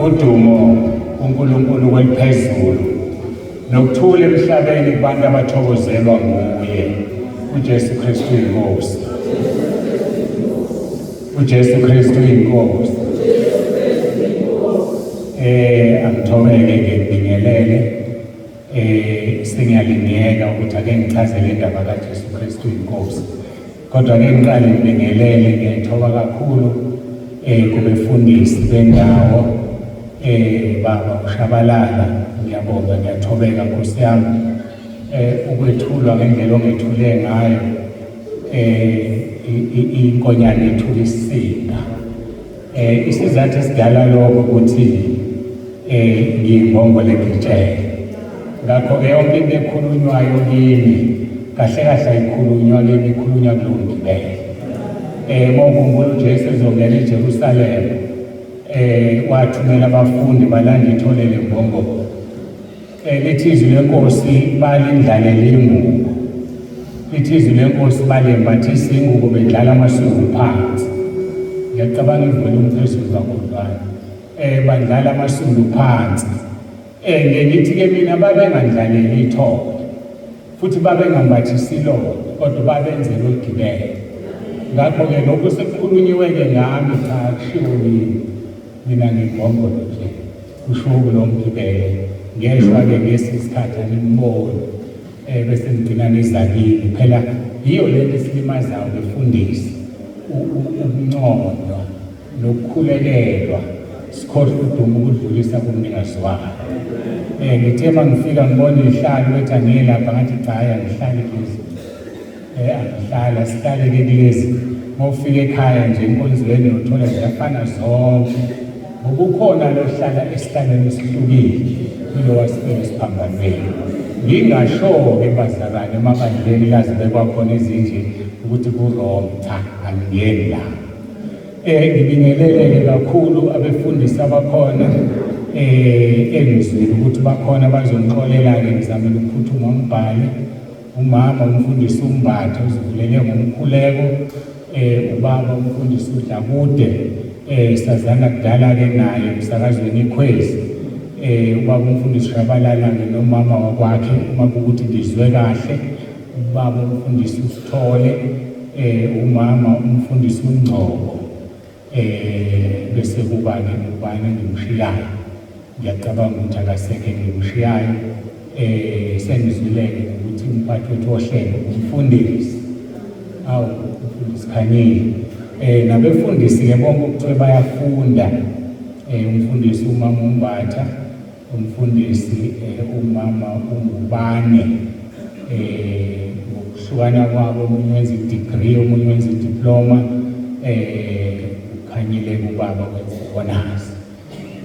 udumo uNkulunkulu weliphezulu nokuthula emhlabeni kubantu abathokozelwa nguye uJesu Kristu inkosi. uJesu Kristu inkosi. Angithobeke ngibingelele singiyalingeka ukuthi ake ngichazele indaba kaJesu Kristu inkosi. Kodwa ake ngiqale ngibingelele ngiyithoba kakhulu kubefundisi bendawo baba ushabalala ngiyabonga ngiyathobeka Nkosi yami ukwethulwa ngendlela ongethule ngayo inkonyane ethula isisinga isizathu esidala lokho ukuthi ngiyibongo lekitshela ngakho-ke yonke into ekhulunywayo kimi kahle kahle ayikhulunywa kimi ikhulunywa kulowo ngibele mawukhumbula uJesu ezongena eJerusalema wathumela abafundi balanda ithole lembongolo lithi izwi lenkosi balindlalela ingubo lithi izwi lenkosi balembathisa ingubo bedlala amasuku phansi ngiyacabanga ivele umphezulu kakhudlwana badlala amasuku phansi ngithi-ke mina babengandlaleli ithole futhi babengambathisi ilonda kodwa babenzela ugibele ngakho-ke lokhu sekukhulunyiwe-ke ngami cha kushiwo mina ngimbongolo nje kushiwo kulo mgibele ngeshwa-ke ngesisikhathi animboni bese ngigcina nezakini phela yiyo lento esilimazayo befundisi ukunconywa nokukhulekelwa sikhohle udumo ukudlulisa kumnikazi wayo ngithe uma ngifika ngibona ihlalo ethi angiyelapha ngathi cha hhayi angihlali kulezi angihlala sihlale-ke kulezi uma ufika ekhaya nje enkonzweni uthola ziyafana zonke ngokukhona lohlala esihlalweni esihlukile kulo wasibeka esiphambanweni ngingasho-ke bazalwane emabandleni lazi bekwakhona ezinje ukuthi kuroma cha angiyeni la ngibingelele kakhulu abefundisi abakhona engizwile ukuthi bakhona bazongixolela-ke ngizamele ukuphuthuma umbhali umama umfundisi umbatha uzivulele ngomkhuleko ubaba umfundisi udlakude sazana kudala-ke naye emsakazweni ikhwezi ubaba umfundisi shabalala-ke nomama wakwakhe uma kuwukuthi ngizwe kahle ubaba umfundisi usithole umama umfundisi uNgcobo bese kuba-ke ubani engimshiyayo ngiyacabanga ukuthi akasekhe ngimshiyayo sengizwileke ukuthi umphathi wethu wohlelo umfundisi umfundisi Khanyile nabefundisi-ke bonke okuthiwe bayafunda umfundisi umama Umbatha umfundisi umama uNgubane ngokuhlukana kwabo omunye wenza i-degree omunye wenza i-diploma uKhanyile kubaba wenza i-honors.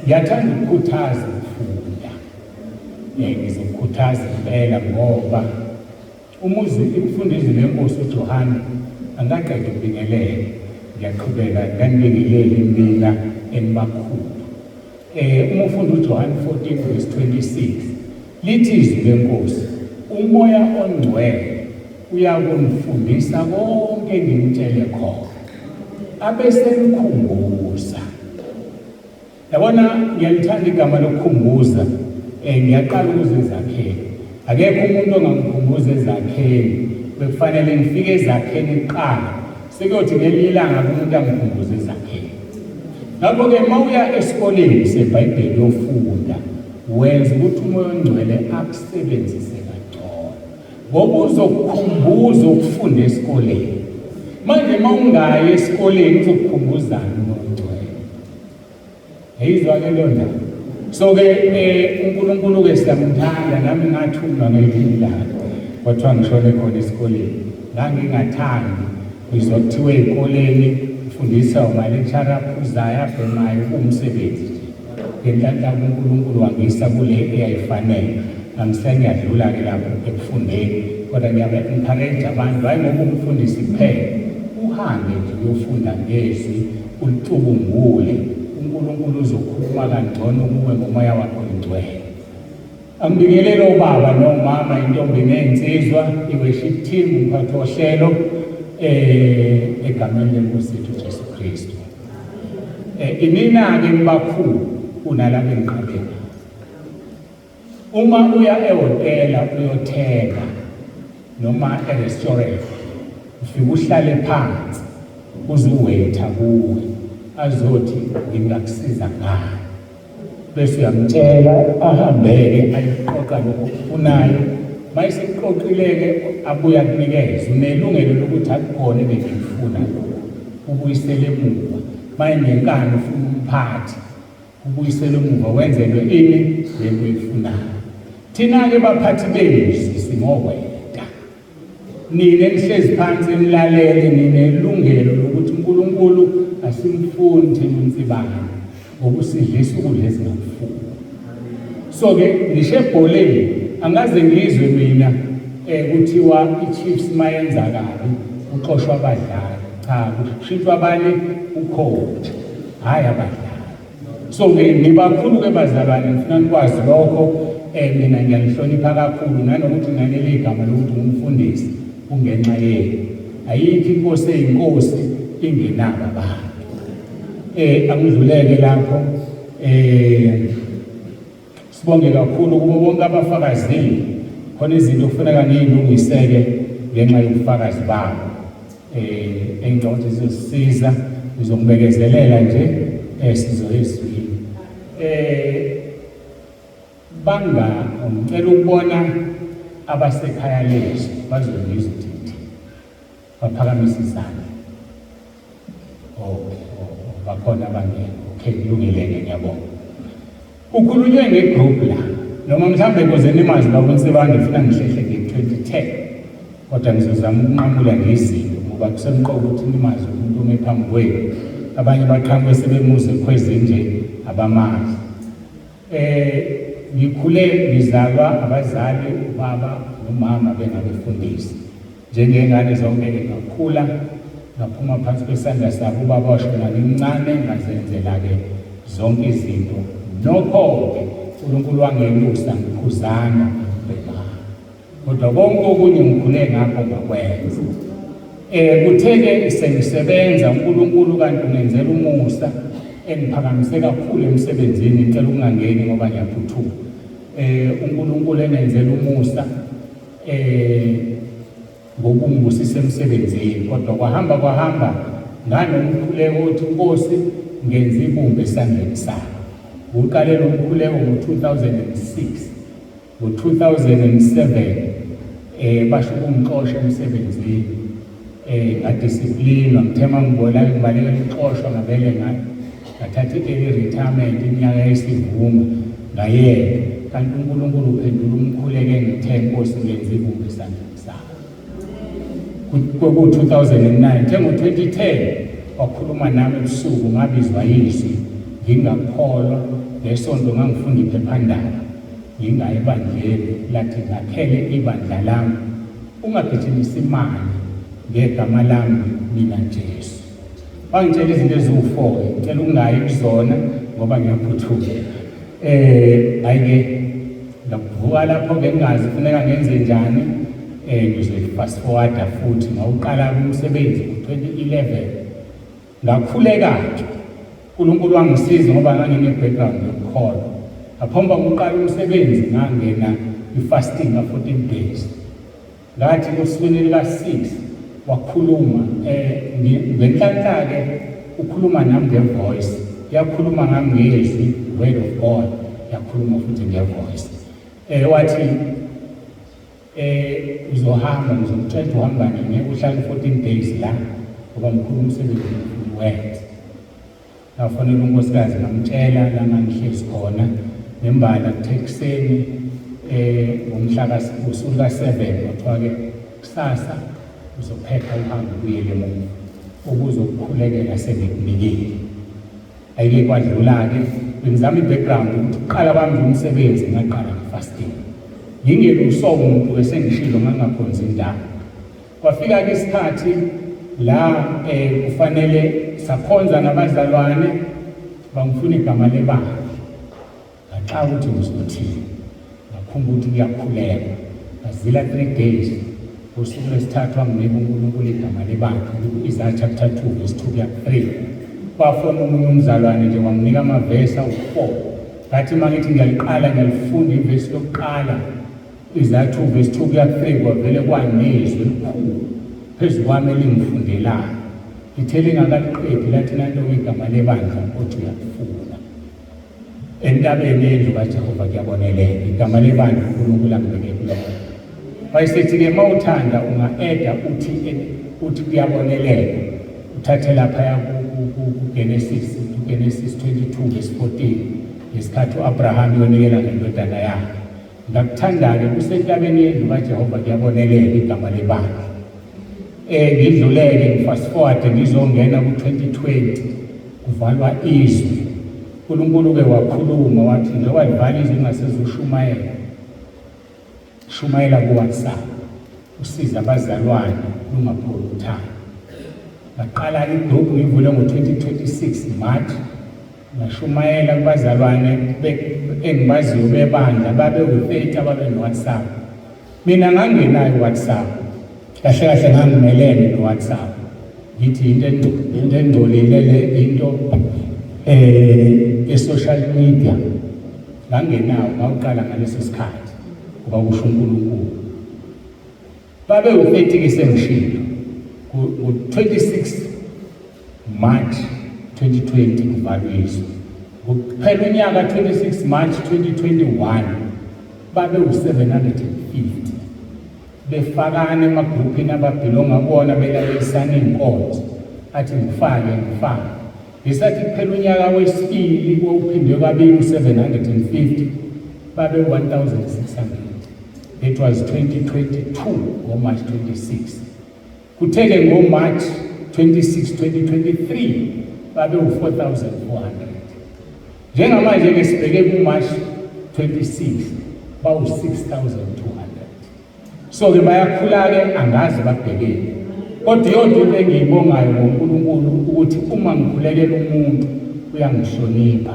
Ngiyathanda ukukhuthaza ukufunda ngizokukhuthaza impela ngoba ukufunda izwi lenkosi uJohane angaqeda ukubingelela ngiyaqhubeka nganibingeleli mina enibakhulu uma ufunda uJohane 14:26 lithi izwi lenkosi umoya ongcwele uyakunifundisa konke engimtshele khona abesemkhumbuza. Yabona ngiyalithanda igama lokukhumbuza ngiyaqala ukuze eZakheni akekho umuntu ongamkhumbuza eZakheni bekufanele ngifike eZakheni kuqala sekuyothi ngelinye ilanga umuntu angikhumbuze eZakheni. Ngakho-ke uma uya esikoleni seBhayibheli yofunda wenza ukuthi umoya ongcwele akusebenzise kangcono ngoba uzokukhumbuza ukufunda esikoleni. Manje uma ungayi esikoleni uzokukhumbuzana umoya ongcwele. Yayizwa-ke leyo ndaba. So-ke uNkulunkulu-ke siyamthanda nami ngathunywa ngelinye ilanga kwathiwa ngishone khona esikoleni ngangingathandi ngizwa kuthiwa ey'koleni ufundisa umalekshara aphuzayo abhemayo kuwumsebenzi nje ngenhlanhla uNkulunkulu wangisa kule eyayifanele angisengiyadlula-ke lapho ekufundeni kodwa ngiyabe-encourage abantu hhayi ngoba umfundisi kuphela uhambe nje uyofunda ngezwi ulicubungule uNkulunkulu uzokhuluma kangcono kuwe ngomoya wakho ongcwele. Angibingelele obaba nomama intombi nensizwa i-worship team umphathi wohlelo egameni leNkosi yethu Jesu Kristu. Imina-ke mbakhulu kunalapho engiqaleni. Uma uya ehhotela uyothenga noma e-restaurant, ufike uhlale phansi uze-waiter kuwe azothi ngingakusiza ngani, bese uyamtshela ahambeke ayoqoqa lokho okufunayo. Mayesekuqoqile-ke abuye akunikeze, unelungelo lokuthi akukhona ebengikufuna lokho, ubuyisele emuva. Mayenenkani ufuna umphathi, ubuyisele emuva wenzelwe ini lento oyifunayo. Thina-ke baphathi bezwi singoweta, nine nihlezi phansi nilalele, ninelungelo lokuthi uNkulunkulu asimfuni thina unsibane ngokusidlisa ukudla esingakufuni. So-ke ngisho ebholeni angaze ngizwe mina kuthiwa i-Chiefs mayenza kabi uxoshwa abadlali, cha, kushintshwa abanye ucoach, hhayi abadlali. So-ke nibakhulu-ke bazalwane, ngifuna nikwazi lokho. Mina ngiyalihlonipha kakhulu, nanokuthi nginganele igama lokuthi ngumfundisi kungenxa yenu. Ayikho inkosi eyinkosi ingenabo abantu. Angidluleke lapho. Sibonge kakhulu kubo bonke abafakazile. Khona izinto kufuneka ngiyilungiseke ngenxa yobufakazi babo. Engicabanga ukuthi zizosisiza, ngizongibekezelela nje sizoya ezwini. Ngicela ukubona abasekhaya lethu bazongizwa ukuthi baphakamise izandla. Bakhona abangena. Okay, kulungile-ke, ngiyabonga. Kukhulunywe ngegroup la, noma mhlawumbe kuze nimazi babonsibande ngifuna ngihlehle nge-2010, kodwa ngizozama ukunqamula ngezinto ngoba kusemqoka ukuthi nimazi umuntu ome phambi kwenu. Abanye baqhamuke sebemuze khwezinje abamazi. Ngikhule ngizalwa abazali, ubaba nomama bengabefundisi. Njengengane zonke ngakhula ngaphuma phansi kwesandla sabo, ubaba washona ngimncane, ngazenzela-ke zonke izinto. Nokho-ke uNkulunkulu wangelusa ngiphuzana bema, kodwa konke okunye ngikhule ngakho ngakwenza. Kuthe-ke sengisebenza uNkulunkulu kanti ungenzela umusa, engiphakamise kakhulu emsebenzini, ngicela ukungangeni ngoba ngiyaphuthuma. uNkulunkulu enenzela umusa ngokungibusisa emsebenzini, kodwa kwahamba nganomkhuleko ukuthi Nkosi ngenza ibumba esandleni sakho. Uqalela umkhuleko ngo-2006, ngo-2007 basho ukungixosha emsebenzini, ngadisiplinwa, ngithema ngibona ngibaleka ukuxoshwa ngabele ngathatha i-early retirement iminyaka yesivumo ngayeka, kanti uNkulunkulu uphendula umkhuleko engithe Nkosi ngenza ibumba esandleni sakho. Ku-2009 the ngo-2010 wakhuluma nami ebusuku, ngabizwa yizwi ngingakholwa. Ngesonto ngangifunda iphephandaba ngingaya ebandleni, lathi ngakhele ibandla lami ungagijimisa imali ngegama lami mina Jesu. Bangitshela izinto eziwu-4, ngicela ukungayi kuzona ngoba ngiyaphuthuma. Hhayi-ke ngavuka lapho-ke ngingazi kufuneka ngenze njani. Ngizoyi-fast forward futhi ngawuqala umsebenzi ngo-2011. Ngakhuleka-ke uNkulunkulu wangisiza ngoba ngangine-background yokukholwa. Ngaphomba ukuqala umsebenzi ngangena i-fasting ka-14 days. Ngathi osukwini lika-6 wakhuluma, ngenhlanhla-ke ukhuluma nami nge-voice, yakhuluma ngami ngezwi, word of God, yakhuluma futhi nge-voice. Wathi uzohamba, ngizokutshela uhamba nini, uhlala 14 days la ngoba mkhulu umsebenzi wenza. Ngafonela unkosikazi ngamtshela la ngangihlezi khona nembala kuthe ekuseni ngosuku ka-7 kwathiwa-ke kusasa uzophepha uhambe ubuyele emuva ukuzokukhulekela sengikunikile. Ayike kwadlula-ke bengizama i-background ukuthi ukuqala kwami ngomsebenzi ngaqala nge-fasting. Ngingelusobo umuntu esengishilo ngangakhonza indaba. Kwafika-ke isikhathi la kufanele sakhonza nabazalwane bangifuna igama lebandla. Ngaxa ukuthi ngizothini, ngakhumbula ukuthi kuyakhuleka. Ngazila 3 days, usuku lwesithathu wanginika uNkulunkulu igama lebandla, iZakheni chapter 2 verse 2 kuya 3. Kwafona omunye umzalwane nje wanginika amavesi awu-4 ngathi mangithi ngiyaliqala ngiyalifunda ivesi yokuqala izathu verse 2 kuya 3 kwavele kwanezwi elikhulu phezu kwami elingifundelayo lithe lingakaliqedi lathi nanto igama lebandla othi uyakufuna entabeni yendlu kaJehova kuyabonelela igama lebandla uNkulunkulu angibeke kulona wayesethi-ke uma uthanda unga-eda uthi kuyabonelela uthathe laphaya kuGenesis 22 verse 14 ngesikhathi u-Abraham yonikela ngendodana yakhe ngakuthanda-ke kusentabeni yendlu kaJehova kuyabonelela igama lebandla ngidluleke ngifast forward ngizongena ku-2020 kuvalwa izwi uNkulunkulu-ke wakhuluma wathi njengoba livala izwi lingasezushumayela shumayela ku-WhatsApp usiza abazalwane lungapholi uthando ngaqala igroup ngivule ngo-2026 March ngashumayela kubazalwane engibaziyo bebandla babe u-30 ababe no-WhatsApp mina ngangenayo i-WhatsApp kahle kahle ngangimelene no-WhatsApp ngithi into engcolile le into e-social media ngangenawo ngawuqala ngaleso sikhathi kuba kusho uNkulunkulu babe u-30 sengishilo ku-26 March 2020 kuvalwe izwi kuphela unyaka 26 March 2021 babe u-750 befakana emagrupini ababhilonga kuwona belalelisana Inkonzo athi ngifake ngesathi kuphela unyaka wesibili wawuphindwe kabili u-750 babe 1,600 it was 2022 ngoMarch 26 kutheke ngoMarch 26 2023 babe u-4,400 njengamanje ngesibheke kuMarch 26 bawu-6,200 so-ke bayakhula-ke angazi babhekele kodwa yonke into engiyibongayo ngoNkulunkulu ukuthi uma ngikhulekela umuntu uyangihlonipha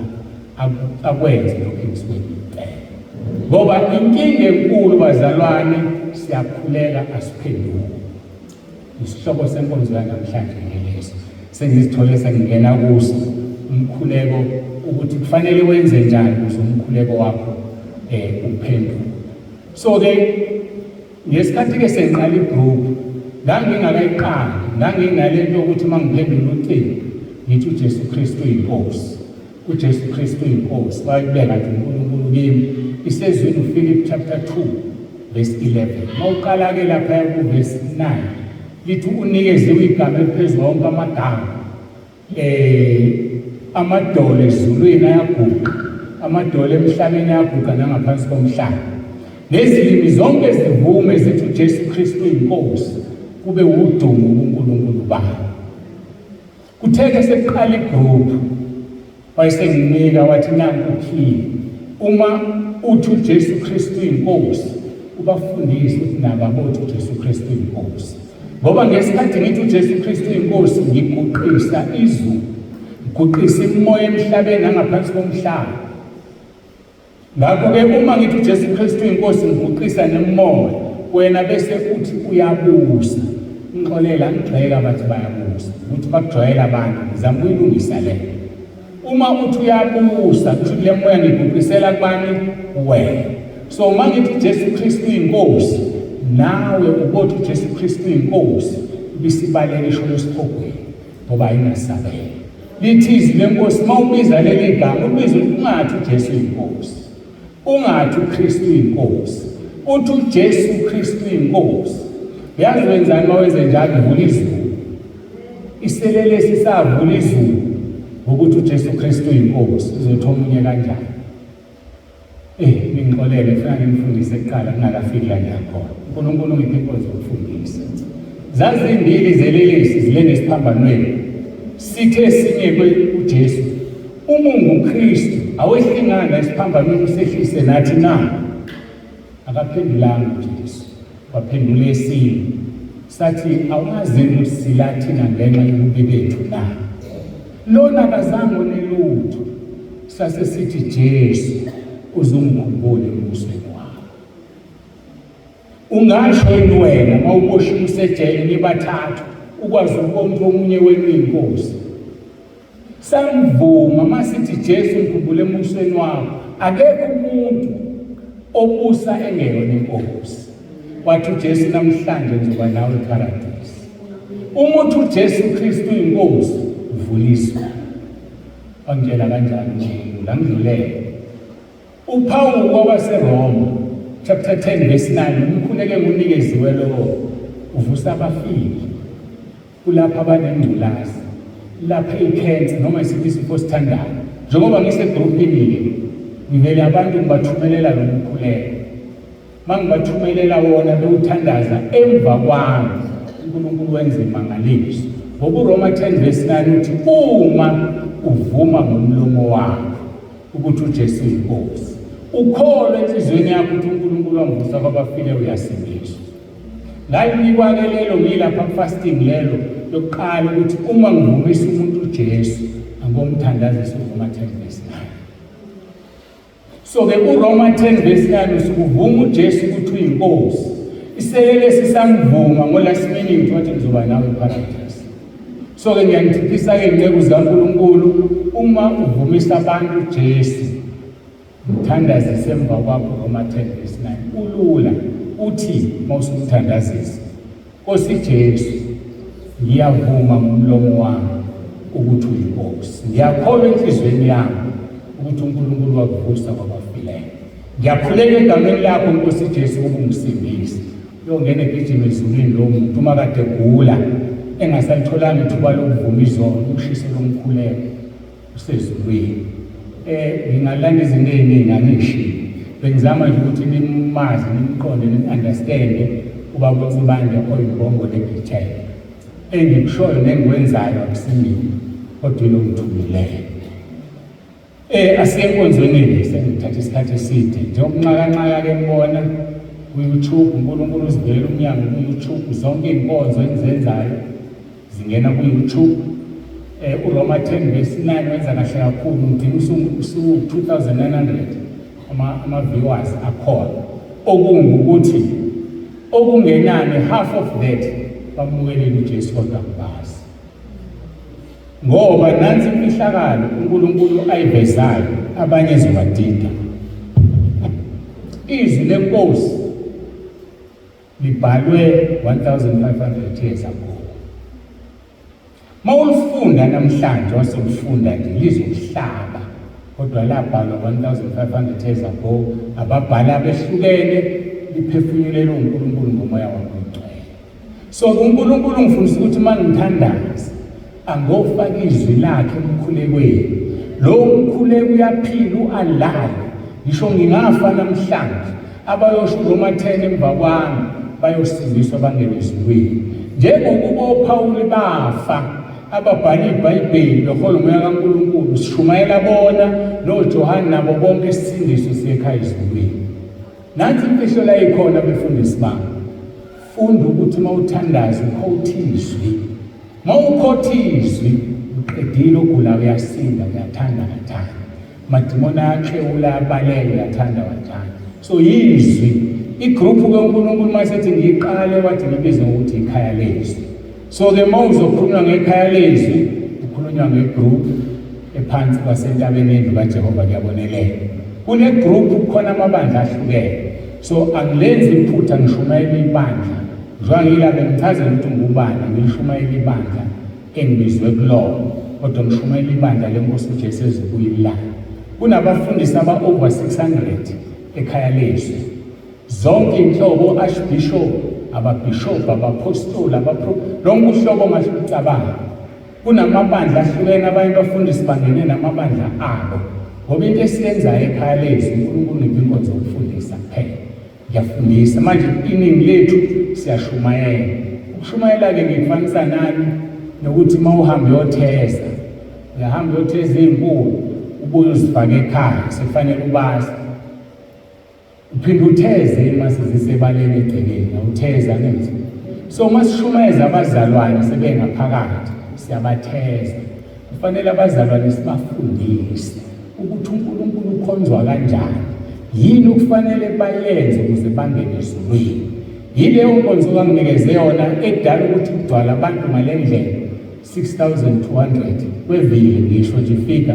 akwenze lokho engisukwenzile ngoba inkinga enkulu bazalwane siyakhuleka asiphenduki isihloko senkonzo yanamhlanje ngeleso sengizithole sengingena kuso umkhuleko ukuthi kufanele wenze njani ukuze umkhuleko wakho uphenduke so-ke ngesikhathi-ke sengiqala igroup ngangingakayiqali ngangingalento yokuthi uma ngiphendula ucingo ngithi uJesu Kristu uyinkosi uJesu Kristu uyinkosi bayibeka nje uNkulunkulu kimi isezwini uPhilip chapter 2 verse 11 mawuqala-ke laphaya kuverse 9 lithi unikeziwe igama eliphezulu wonke amagama amadolo ezulwini ayaguqa amadolo emhlabeni ayaguqa nangaphansi komhlaba nezilimi zonke zivume zithi uJesu Kristu uyinkosi kube udumo kuNkulunkulu baba kutheke sekuqala igroup wayesenginika wathi nanku uphile uma uthi uJesu Kristu uyinkosi ubafundise ukuthi nababothi uJesu Kristu uyinkosi ngoba ngesikhathi ngithi uJesu Kristu uyinkosi ngiguqisa izulu ngiguqisa imoya emhlabeni nangaphansi komhlaba ngakho-ke uma ngithi uJesu Kristu uyinkosi ngiguqisa nemoya wena bese uthi uyabusa ngixolela ngigxeka bathi bayabusa ukuthi bakujwayela abantu ngizama ukuyilungisa le uma uthi uyabusa kusho le moya ngiguqisela kubani wena so uma ngithi uJesu Kristu uyinkosi nawe ubothi uJesu Kristu uyinkosi bisibalele isho lesixhogweni ngoba ayingasabela lithi izwi lenkosi uma ubiza leli gama ubiza ungathi uJesu uyinkosi ungathi uKristu uyinkosi uthi uJesu Kristu uyinkosi yazi wenzani mawenze njalo uvula izulu iselele sisavula izulu ngokuthi uJesu Kristu uyinkosi uzothi omunye kanjani ngixolele kufanele ngimfundise kuqala kungakafiki la ngiyakhona uNkulunkulu ngiphe inkonzo yokufundisa zazimbili zelelesi zilene esiphambanweni sithe esinye uJesu umungu uKristu awehlingana esiphambanweni usehlise nathi na akaphendulanga uJesu waphendula esinye sathi awazi ukuthi silathina ngenxa yobubi bethu na lona kazange onelutho sasesithi Jesu uzungikhumbule embusweni wakho ungasho yini wena mawuboshiwe usejele nibathathu ukwazi ukubona omunye wenu inkosi samvuma masithi Jesu ngikhumbule embusweni wakho akekho umuntu obusa engeyona inkosi. Wathi uJesu namhlanje ngizoba nawe eparadise. Umuthi uJesu Kristu inkosi uvuliswa. Angitshela kanjani uNkulunkulu angidlulele. UPaul kwabaseRoma chapter 10 verse 9 umkhuleke ngunikeziwe lo uvusa abafile. Kulapha abanengculazi, lapha ikhensa noma isithi isifo sithandayo. Njengoba ngisegroupini ke ngivele abantu ngibathumelela lo mkhuleko. Mangibathumelela wona bewuthandaza emva kwami uNkulunkulu wenza imangaliso. Ngoba uRoma 10 verse 9 uthi uma uvuma ngomlomo wakho ukuthi uJesu inkosi, ukholwe enhlizweni yakho ukuthi uNkulunkulu wangivusa kwabafile uyasindiswa. Ngayinikwa ke lelo ngilapha fasting lelo yokuqala ukuthi uma ngivumisa umuntu uJesu angomthandazisa uRoma 10 verse 9. So ke uRoma 10 verse 9 usukuvuma uJesu ukuthi uyinkosi. Iselele sisamvuma ngolast minute wathi ngizoba nawe eparadise. So ke ngiyanithikisa ke incebo zikaNkulunkulu uma uvumisa abantu uJesu mthandazise emva kwakho Roma 10 verse 9 ulula uthi mawusumthandazisa Nkosi Jesu ngiyavuma ngomlomo wami ukuthi uyinkosi. Ngiyakholwa enhlizweni yami ukuthi uNkulunkulu wakuvusa kwabafileyo. Ngiyakhuleka egameni lakho Nkosi Jesu ukuba ungisindise. Uyongena egijima ezulwini lo muntu uma kade egula engasalitholanga ithuba lokuvuma izono ushise lomkhuleko usezulwini. Ngingalanda izinto eziningi angishiye. Bengizama nje ukuthi nimazi nimqonde ni-understand ubaba uMbande oyibongo legitshela. Engikushoyo nengikwenzayo akusimini kodwa lo ngithumileyo. Asiye enkonzweni sengithatha isikhathi eside njengokunxakanxaka ke mbona ku-YouTube uNkulunkulu uzivelela umnyango ku-YouTube zonke inkonzo engizenzayo zingena ku-YouTube. uRoma 10 verse 9 wenza kahle kakhulu ngidinga usu-2,900 ama-viewers akhona okungukuthi okungenani half of that bamukelele uJesu kodwa kubazi. Ngoba nansi imfihlakalo uNkulunkulu ayivezayo abanye zobadida. Izwi lenkosi libhalwe 1,500 years ago. Mawulifunda namhlanje wasolifunda nje lizokuhlaba kodwa labhalwa 1,500 years ago ababhala behlukene liphefumulela uNkulunkulu ngomoya wakhe ogcwele. So uNkulunkulu ngifundisa ukuthi mangithandaza angofaka izwi lakhe emkhulekweni. Lo mkhuleko uyaphila ualive. Ngisho ngingafa namhlanje abayosho uRoma 10 emva kwami bayosindiswa bangene ezulwini. Njengokuba uPaul bafa ababhali iBhayibheli behola umoya kaNkulunkulu sishumayela bona noJohane nabo bonke isindiso siyekhaya ezulwini. Nansi imfihlo la ikhona befundisi bami. Funda ukuthi mawuthandaza ukhothizwi. Mawukhotizwi uqedile ugula uyasinda uyathanda kathanda. Madimoni akhe ulabaleka uyathanda wathanda. So yizwi igroup kaNkulunkulu masethi ngiqale wathi ngibize ukuthi ikhaya lezwi. So ke mawuzokhulunywa ngekhaya lezwi ukhulunywa ngegroup ephansi kwasentabeni endlu kaJehova kuyabonelela. Kule group khona amabandla ahlukene. So angilenzi iphutha ngishumayela ibandla. Njengila bengichazela ukuthi ngubani ngishumayela ibandla engibizwe kulo kodwa ngishumayela ibandla leNkosi uJesu ezikuyilana. Kunabafundisi aba-over 600 ekhaya lezwi. Zonke inhlobo archbishop, ababishop, abapostoli, lonke uhlobo ongasicabanga. Kunamabandla ahlukene abanye bafundisi bangene namabandla abo. Ngoba into esiyenzayo ekhaya lezwi uNkulunkulu ngipha inkonzo yokufundisa kuphela. Ngiyafundisa manje iningi lethu siyashumayela. Ukushumayela ke ngikufanisa nani nokuthi mawuhambe uyotheza. Uyahamba uyotheza izinkulu ubuye uzifake ekhaya sefanele ubazi. Uphinde utheze mase zisebaleni egcekeni utheza nenze. So masishumayeza abazalwane sebengaphakathi siyabatheza. Kufanele abazalwane sibafundise ukuthi uNkulunkulu ukhonzwa kanjani. Yini okufanele bayenze ukuze bangene ezulwini. Yileyo nkonzo kanginikeze yona edala ukuthi kugcwala abantu ngalendlela 6,200 kwevili ngisho nje ifika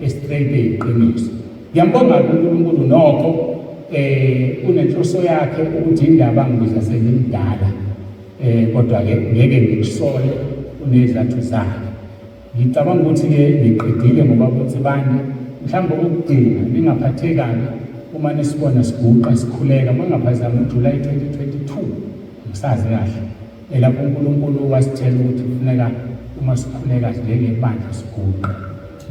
estraight eyiqiniso. Ngiyambonga uNkulunkulu nokho unenhloso yakhe ukuthi indaba angibiza sengimdala kodwa ke ngeke ngikusole unezathu zakhe. Ngicabanga ukuthi-ke ngiqedile ngoba kuthi bani mhlawumbe ukugcina ningaphathekanga uma nisibona siguqa sikhuleka mangaphazama uJuly 2022 ngisazi kahle lapho uNkulunkulu wasithela ukuthi kufuneka uma sikhuleka njengebandla siguqa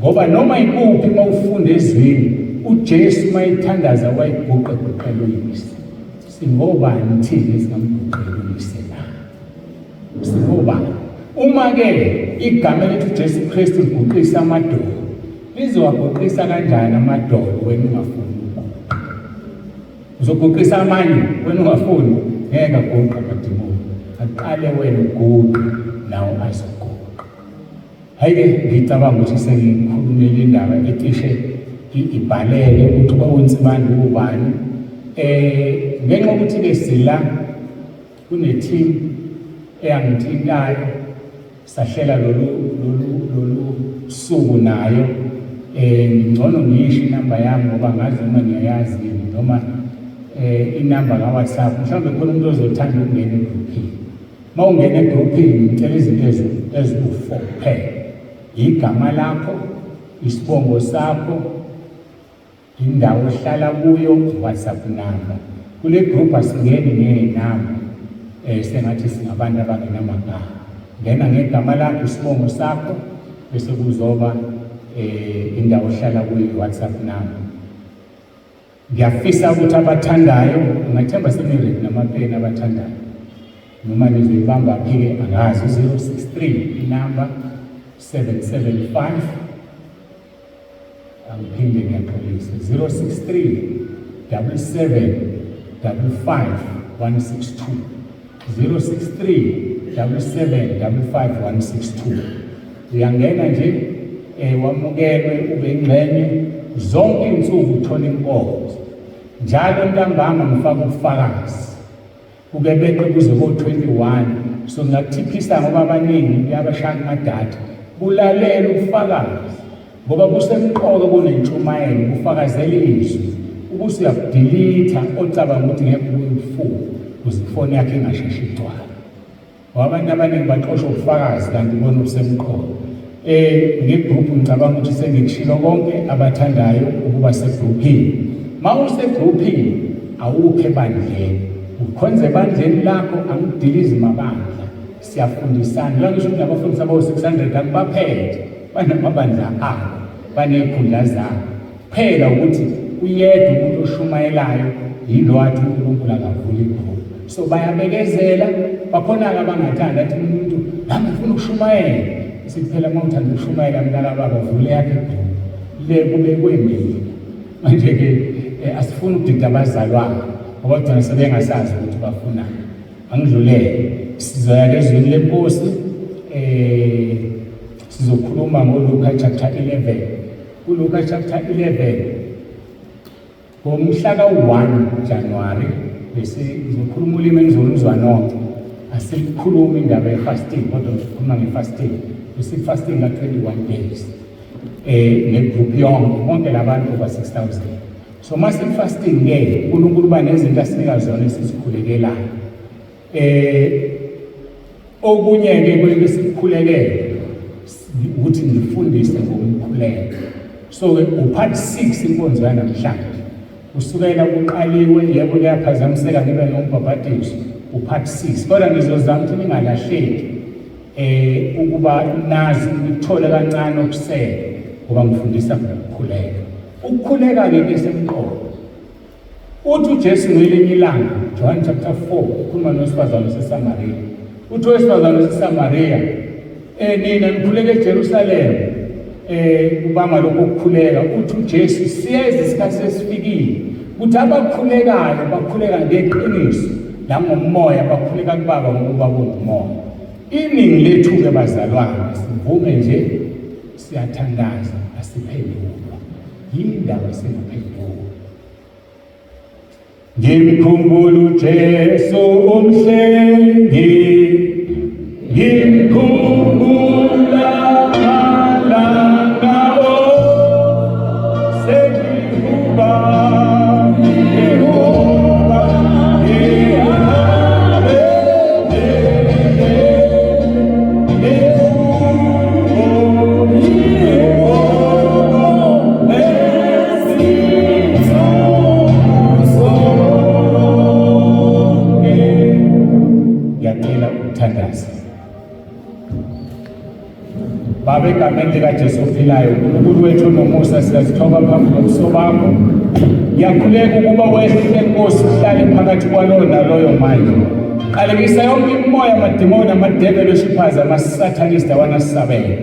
ngoba noma ikuphi uma ufunda ezweni uJesu mayithandaza wayiguqa eguqela uyise. Singobani thina esingamguqeli uyise na? Singobani? Uma-ke igama lethu Jesu Kristu liguqisa amadolo, lizowaguqisa kanjani amadolo wena ungafuni ukuguqa? Uzoguqisa amanye wena ungafuni? Ngeke aguqa amadimoni. Aqale wena uguqe nawo azoguqa. Hhayi-ke ngicabanga ukuthi sengikhulumile indaba ecishe ibhaleke ukuthi uba uNsibani ubani. Ngenxa yokuthi-ke sila kune-team eyangithintayo sahlela lolu suku nayo ngcono ngiyisho inamba yami ngoba ngazi uma ngiyayazi noma inamba ka-WhatsApp mhlawumbe khona umuntu ozothanda ukungena egruphini. Uma ungena egruphini ngicela izinto eziwu-4 kuphela: igama lakho, isibongo sakho, indawo ohlala kuyo, WhatsApp number. Kule group asingeni ngey'namba sengathi singabantu abangenamagama. Ngena ngegama lakho, isibongo sakho, bese kuzoba indawo ohlala kuyo, WhatsApp number. Ngiyafisa ukuthi abathandayo ungathemba seniredi namapeni abathandayo noma nizoyibamba phike angazi 063 inamba 775 angiphinde ngiyaxolisa 063 7755 162 063 7755 162. Uyangena nje wamukelwe ube ingxenye zonke insuku uthola inkonzo. Njalo ntambama ngifaka ubufakazi kuke beqe kuze ko-21. So ngingakuthiphisa ngoba abaningi yabashaya amadata kulalela ubufakazi ngoba kusemqoka kunentshumayelo ubufakazela izwi ukuthi uyakudilitha ocabanga ukuthi ngeke uyifune ukuze ifoni yakhe ingasheshi igcwale. Ngoba abantu abaningi baxoshwa ubufakazi kanti bona busemqoka. Ngegruphu ngicabanga ukuthi sengikushilo konke abathandayo ukuba segruphini. Ma usegruphini awukho ebandleni, ukhonze ebandleni lakho, angudilizi mabandla, siyafundisana. La ngisho kunabafundisi abawu-600 akubaphethe, banamabandla abo, baney'khundla zabo. Phela ukuthi uyedwa umuntu oshumayelayo yilo wathi uNkulunkulu akavula igrupu. So bayabekezela, bakhona-ke abangathanda athi umuntu nami ngifuna ukushumayela. Siphela uma uthanda ukushumayela mntaka baba vule yakhe igrupu le kube kwemile. Manje-ke asifuni ukudida abazalwane ngoba kugcina sebengasazi ukuthi bafunani. Angidlulele sizoya ezweni lenkosi. Sizokhuluma ngoLuka chapter 11. KuLuka chapter 11 ngomhla ka-1 January bese ngizokhuluma ulimi engizoluzwa nonke. Asikhulumi indaba ye-fasting kodwa ngikhuluma nge-fasting. Fasting ka 21 days negroup yonke labantu over 6,000. So mase fasting ke uNkulunkulu ba nezinto asinika zona esisikhulekelayo. Okunye ke kweke sikukhulekele ukuthi ngifundise ngokukhuleka. So ke upart 6 inkonzo yanamhlanje usukela kuqaliwe yebo kuyaphazamiseka ngibe ngombhabhatiso upart 6 kodwa ngizozama ukuthi ningalahleki ukuba nazi ngithole kancane okusele ngoba ngifundisa ngokukhuleka. Ukukhuleka-ke kesemqoka uthi uJesu ngelinye ilanga John chapter 4 ukhuluma nowesifazane waseSamariya. Uthi owesifazane waseSamariya nina nikhuleka eJerusalema kubanga lokho ukukhuleka. Uthi uJesu siyeza isikhathi sesifikile ukuthi abakhulekayo bakhuleka ngeqiniso langomoya bakhuleka kuBaba ngokuba bongumoya. Iningi lethu-ke bazalwane sivume nje siyathandaza asiphendulwa yindaba singaphendulwa. Ngimkhumbula uJesu umhlengi, ngimkhumbula malanga sengikhuleka egameni likaJesu ophilayo. uNkulunkulu wethu nomusa siyazithoba phambi kobuso bakho. Ngiyakhuleka ukuba wehle Nkosi uhlale phakathi kwaloyo naloyo manje. Qalekisa yonke imimoya amadimoni amadevil oshiphaza amasathanista wanasabela.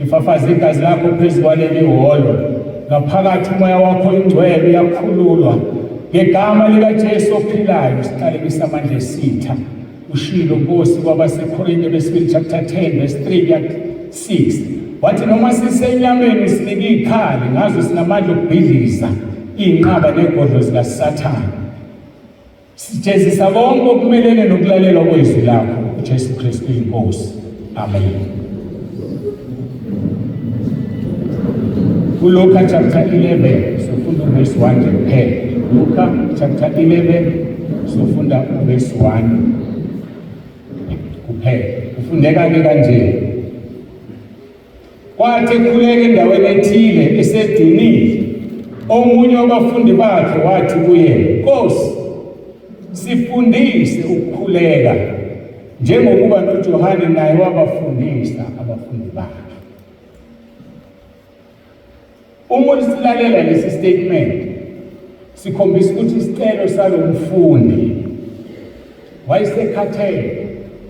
Ifafaza igazi lakho phezu kwaleli hholo. Ngaphakathi umoya wakho ingcwele uyakhululwa. Ngegama likaJesu ophilayo siqalekisa amandla esitha. Ushilo Nkosi kwabaseKorinte besibili chapter 10 verse 3-6. Wathi noma sisenyameni sinike ikhali ngazo sinamandla okubhidliza inqaba negodlo zikaSathane. Sijezisa konke okumelene nokulalelwa kwezwi lakho uJesu Kristu inkosi. Amen. Luka chapter 11 sifunda verse 1 kuphela. Luka chapter 11 sifunda verse 1 kuphela. Kufundeka ke kanje. Kwathi ekhuleka endaweni ethile esedinile, omunye wabafundi bakhe wathi kuye, Nkosi, sifundise ukukhuleka njengokuba noJohane naye wabafundisa abafundi bakhe. Uma silalela lesi statement sikhombisa ukuthi isicelo salomfundi wayesekhathele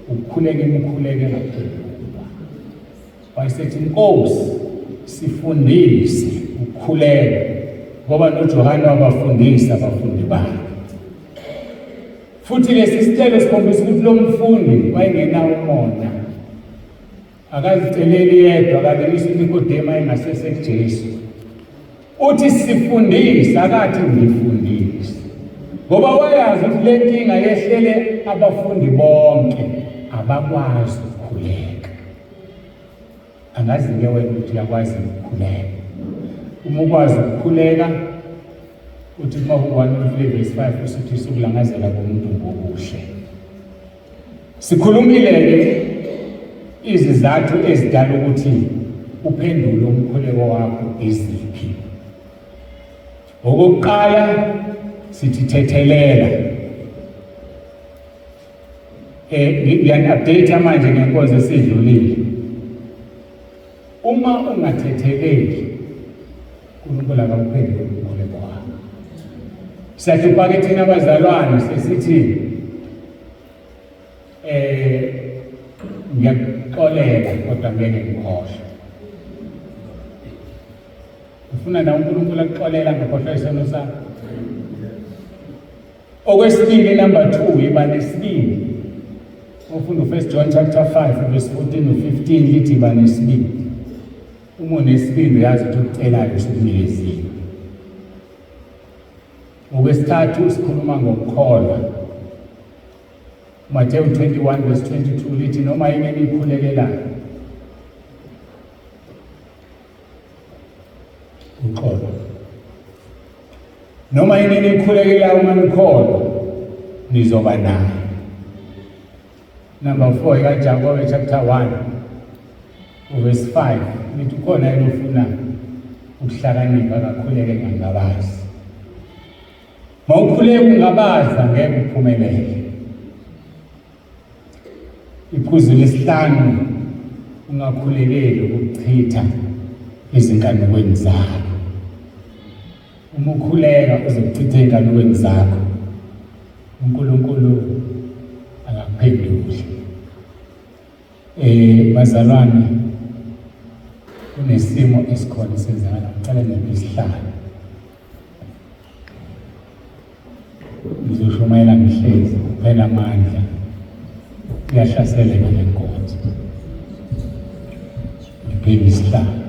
ukukhuleka imikhuleko engaphezulu. Wayesethi, Nkosi, sifundise ukukhuleka ngoba noJohane wabafundisa abafundi bakhe. Futhi lesi sicelo sikhombisa ukuthi lo mfundi wayengenawo umona. Akaziceleli yedwa, akalelisa iNikodema engasese kuJesu. Uthi sifundise, akathi ngifundise. Ngoba wayazi ukuthi le nkinga yehlele abafundi bonke abakwazi ukukhuleka. Angazi-ke wena ukuthi uyakwazi ukukhuleka. Uma ukwazi ukukhuleka, uthi uma u-1 verse 5 usithi sukulangazela komuntu ngokuhle. Sikhulumile-ke izizathu ezidala ukuthi uphendule umkhuleko wakho iziphi. Okokuqala sithi thethelela. Ngiyani-update manje ngenkonzo esidlulile. Uma ungathetheleli, uNkulunkulu akawuphenduli umkhuleko wakho. Siyahlupha-ke thina abazalwane sesithi ngiyakuxolela kodwa ngeke ngikhohlwe. Ufuna na uNkulunkulu akuxolela ngakhohlwa isono sakho. Okwesibili, number 2, iba nesibili. Ufunda u1 John chapter 5 verse 14-15 lithi iba nesibili. Uma unesibili uyazi ukuthi ukucelayo usukunikezile. Okwesithathu sikhuluma ngokukholwa. Mateyu 21 verse 22 lithi noma yini eniyikhulekelayo ukholwa. Noma yini eniyikhulekelayo uma nikholwa nizoba nayo. Number 4 ikaJakobe chapter 1 verse 5 lithi ukhona yena ofuna ukuhlakanipha akakhuleke ngangabazi. Mawukhuleka ungabaza ngeke uphumelele. Iphuzu lesihlanu ungakhulekeli ukuchitha ezinkanukweni zakho. Uma ukhuleka uzochitha ezinkanukweni zakho, uNkulunkulu akakuphenduli. Bazalwane, kunesimo esikhona senzakala. Ngicela nesihlanu ngizoshumayela ngihlezi phela amandla uyahlaseleka lenkonzo. Ngibheke isihlanu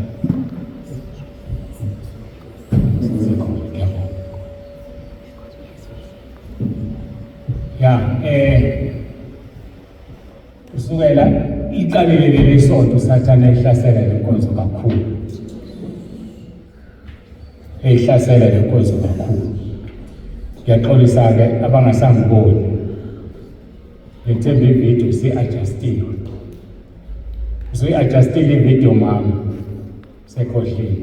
kusukela iqalile leli sonto uSathane ehlasela lenkonzo kakhulu. Ehlasela lenkonzo kakhulu. Ngiyaxolisa-ke abangasangiboni. Ngithemba ividiyo si-adjustiwe. Usuyi-adjustile ividiyo mama. Sekhohliwe.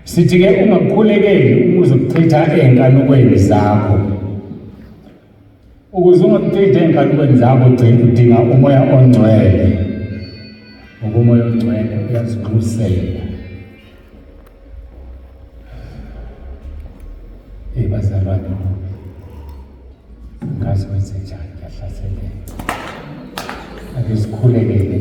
Sithi-ke ungakukhulekeli uma uzokuchitha ey'nkanukweni zakho. ukuze ungakuchitha enkanukweni zakho udinga umoya ongcwele. Ngoba umoya ongcwele uyazinxusela. Bazalwane, ngazi wenze njani, ngiyahlaseleka. Ake sikhulekele.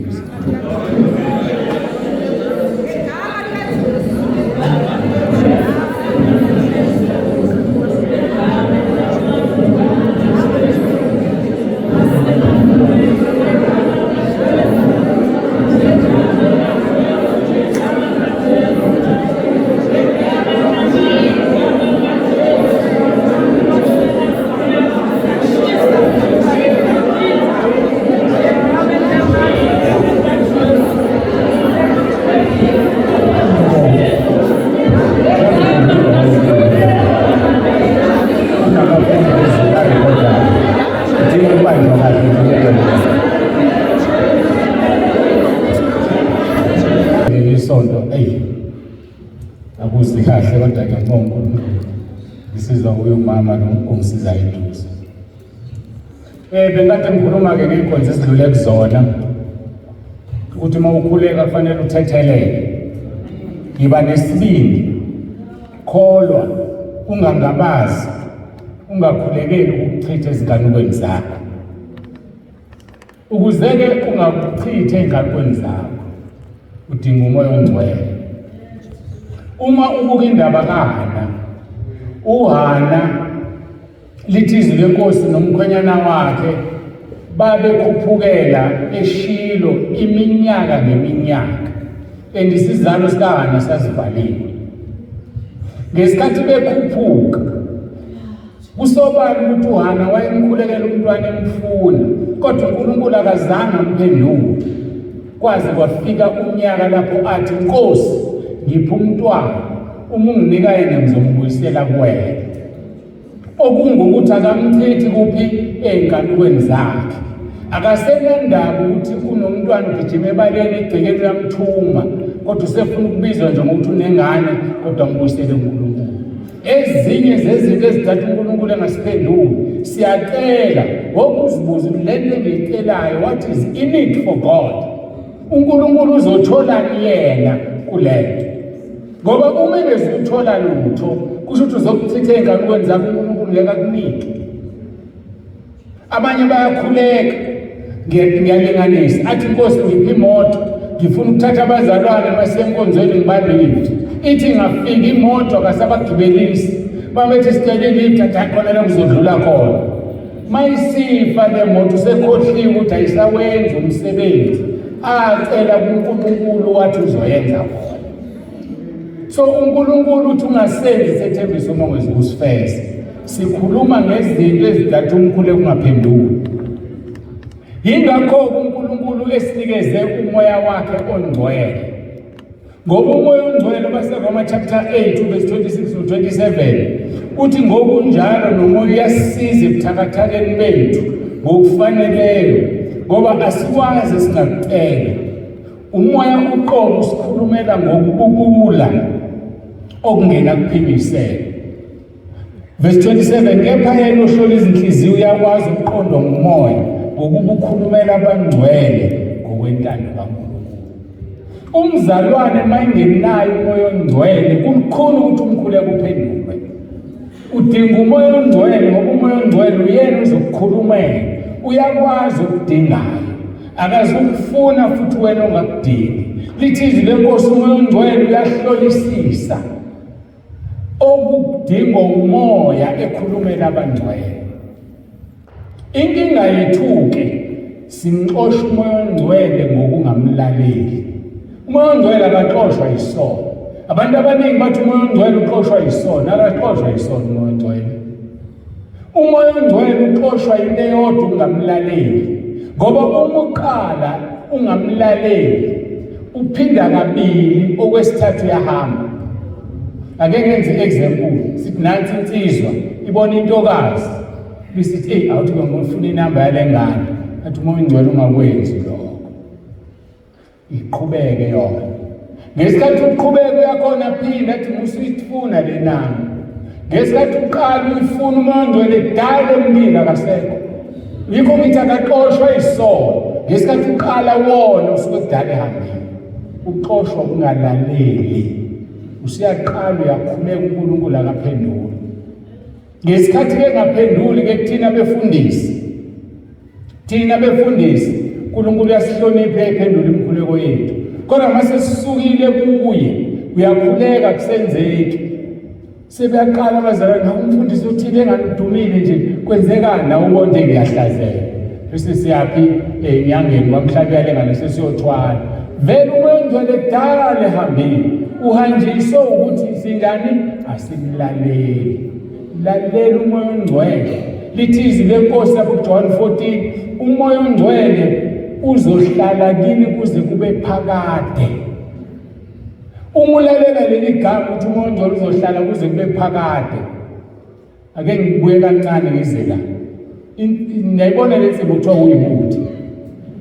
Akuzi kahle kodwa ngiyabonga ngisizwa kuyo umama ongisiza eduze. Bengade ngikhuluma-ke ngey'nkonzo esidlule kuzona ukuthi uma ukhuleka kufanele uthethelele. Ngiba nesibindi, kholwa, ungangabazi, ungakhulekeli ukuchitha ezinganukweni zakho. Ukuze-ke ungakuchitha ey'nganukweni zakho, udinga umoya ongcwele. Uma ubuka indaba kaHana, uHana lithi izwi leNkosi nomkhwenyana wakhe babekhuphukela eShilo iminyaka ngeminyaka, isizalo sikaHana sasivaliwe. Ngesikhathi bekhuphuka, kusobala ukuthi uHana wayemkhulekela umntwana emfuna, kodwa uNkulunkulu akazange amphendule. Kwaze kwafika umnyaka lapho athi, Nkosi, ngipha umntwana, uma unginika yena ngizombuyisela kuwena. Okungukuthi akamchithi kuphi ey'nkanukweni zakhe. Akasenandaba ukuthi unomntwana ugijima ebaleni egcekeni uyamthuma, kodwa usefuna ukubizwa nje ngokuthi unengane, kodwa ngibuyisele uNkulunkulu. Ezinye zezinto ezithatha uNkulunkulu engasiphenduli, siyacela ngokuzibuza le nto engiyicelayo, what is in it for God? uNkulunkulu uzotholani yena kulento? Ngoba uma engezuthola lutho, kusho ukuthi uzokuchitha ey'nkanukweni zakho uNkulunkulu ngeke akunike. Abanye bayakhuleka, ngiyalinganisa, athi Nkosi ngipha imoto, ngifuna ukuthatha abazalwane basenkonzweni ngibambe lift. Ithi ngafika imoto akasabagibelisi, babethi sicela ilift, athi khona la kuzodlula khona. Mayisifa le moto usekhohliwe ukuthi ayisawenza umsebenzi, acela kuNkulunkulu wathi uzoyenza khona. So uNkulunkulu uthi ungasenzi sethembiso uma ungezusifeza. Sikhuluma ngezinto ezidatha umkhuleko ungaphenduli. Yingakho uNkulunkulu esinikeze umoya wakhe ongcwele. Ngoba umoya ongcwele baseRoma chapter 8 verse 26 to 27 uthi ngokunjalo nomoya uyasisiza ebuthakathakeni bethu ngokufaneleyo, ngoba asikwazi singakucela. Umoya uqobo usikhulumela ngokububula okungena kuphimisela. Verse 27, kepha yena ohlola izinhliziyo uyakwazi ukuqondwa ngumoya ngokuba ukhulumela abangcwele ngokwentando kaNkulunkulu. Umzalwane mayingenayo umoya ongcwele kukhona ukuthi umkhuleko uphendulwe. Udinga umoya ongcwele ngoba umoya ongcwele uyena uzokukhulumela, uyakwazi ukudingayo, akazukufuna futhi wena ongakudingi. Lithi izwi leNkosi umoya ongcwele uyahlolisisa okudinga umoya ekhulumela abangcwele. Inkinga yethu-ke simxosha umoya ongcwele ngokungamlaleli. Umoya ongcwele akaxoshwa yisono. Abantu abaningi bathi umoya ongcwele uxoshwa yisono, akaxoshwa yisono umoya ongcwele. Umoya ongcwele uxoshwa into eyodwa, ungamlaleli. Ngoba uma uqala ungamlaleli, uphinda kabili, okwesithathu uyahamba. Ake ngenze i-example, sithi nansi insizwa ibona intokazi, bisithi awuthi ngifuna inamba yale ngane, athi umoya ongcwele ungakwenzi lokho, iqhubeke yona. Ngesikhathi uqhubeka uyakhona phinda athi musuyifuna le namba. Ngesikhathi uqala uyifuna umoya ongcwele dala emlilo akasekho, Yikho ngithi akaxoshwa isono ngesikhathi uqala wona usuke kudala ehambile. Uxoshwa kungalaleli. Usiyaqala uyakhuleka uNkulunkulu akaphenduli. Ngesikhathi ke ngaphenduli ke kuthina befundisi. Thina befundisi uNkulunkulu uyasihlonipha ephendula imikhuleko yethu. Kodwa mase sisukile kuye uyakhuleka kusenzeki. Sebeyaqala abazalwane umfundisi uthile enganidumile nje kwenzekani nawe ubonke ngiyahlazeka. Bese siyaphi enyangeni kwamhlabi yalengane sesiyothwala. Vele uMongcwele kudala ehambile. Uhanjiswe ukuthi singani asimlaleli. Lalela umoya ongcwele. Lithi izwi leNkosi lapho kuJohn 14, umoya ongcwele uzohlala kini kuze kube phakade. Umulalela leli gama ukuthi umoya ongcwele uzohlala kuze kube phakade. Ake ngibuye kancane ngize la. Niyayibona lensimbi kuthiwa uyibuthi.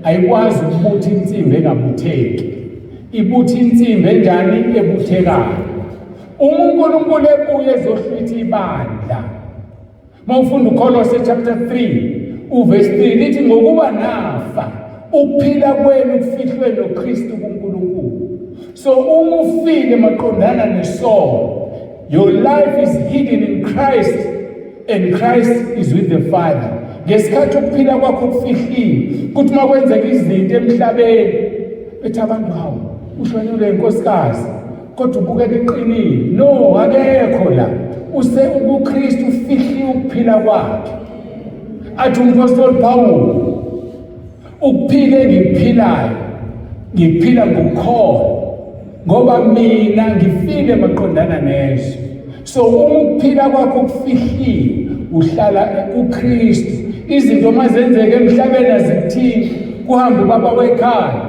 Ayikwazi ukuthi insimbi engabutheki. Ibuthi insimbi enjani ebuthekayo. uNkulunkulu ebuye ezohlwitha ibandla. Mawufunda uKolose chapter 3 uverse 3 lithi ngokuba nafa ukuphila kwenu kufihlwe noKristu kuNkulunkulu. So uma ufile maqondana nesono, your life is hidden in Christ and Christ is with the Father. Ngesikhathi ukuphila kwakho kufihlile kuthi makwenzeka izinto emhlabeni bethi abantu hawo ushonile inkosikazi kodwa ubukeka eqinile. No, akekho la. UKristu ufihliwe ukuphila kwakhe. Athi umpostoli Paul, ukuphila engiphilayo ngiphila ngokukholwa ngoba mina ngifile maqondana neso. So ukuphila kwakho kufihlile uhlala kuKristu. Izinto mazenzeke emhlabeni azikuthini kuhamba ubaba wekhaya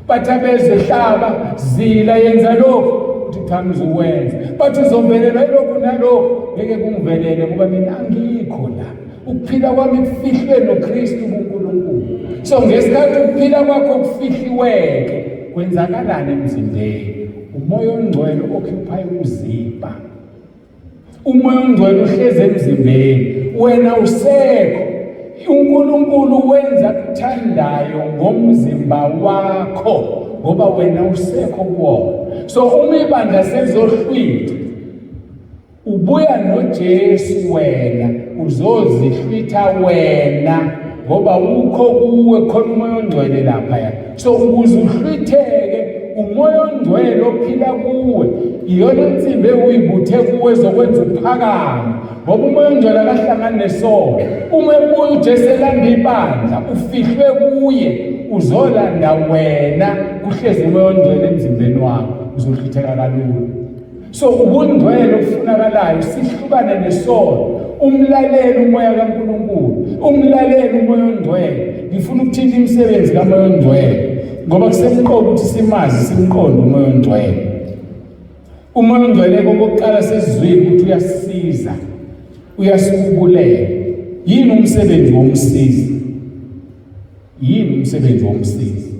bathi abezehlaba zila yenza lokho uthi cha ngizokwenza bathi uzovelelwa lokho nalokho ngeke kungivelele ngoba mina angikho la. Ukuphila kwami kufihlwe noKristu kuNkulunkulu. So ngesikhathi ukuphila kwakho kufihliweke kwenzakalani emzimbeni? Umoya ongcwele okhiphayo umzimba. Umoya ongcwele uhleze emzimbeni. Wena usekho uNkulunkulu wenza kuthandayo ngomzimba wakho ngoba wena usekho kuwona. So uma ibandla selizohlwitha ubuya noJesu wena uzozihlwitha wena ngoba ukho kuwe khona umoya ongcwele lapha. So ukuze uhlwitheke umoya ongcwele ophila kuwe iyona insimbi uyibuthe kuwe ezokwenza uphakame ngoba umoya ongcwele akahlangani nesono. Uma ebuya uJesu elanda ibandla ufihlwe kuye uzolanda wena kuhlezi umoya ongcwele emzimbeni wakho uzohlwitheka kalula. So ubungcwele obufunakalayo sihlukane nesono. Umlaleli umoya kaNkulunkulu, umlaleli umoya ongcwele. Ngifuna ukuthinta imisebenzi kamoya ongcwele ngoba kusemqoka ukuthi simazi simqonde umoya ongcwele. Umoya ongcwele kokuqala sesizwile ukuthi uyasisiza, uyasibubulela. Yini umsebenzi womsizi? Yini umsebenzi womsizi?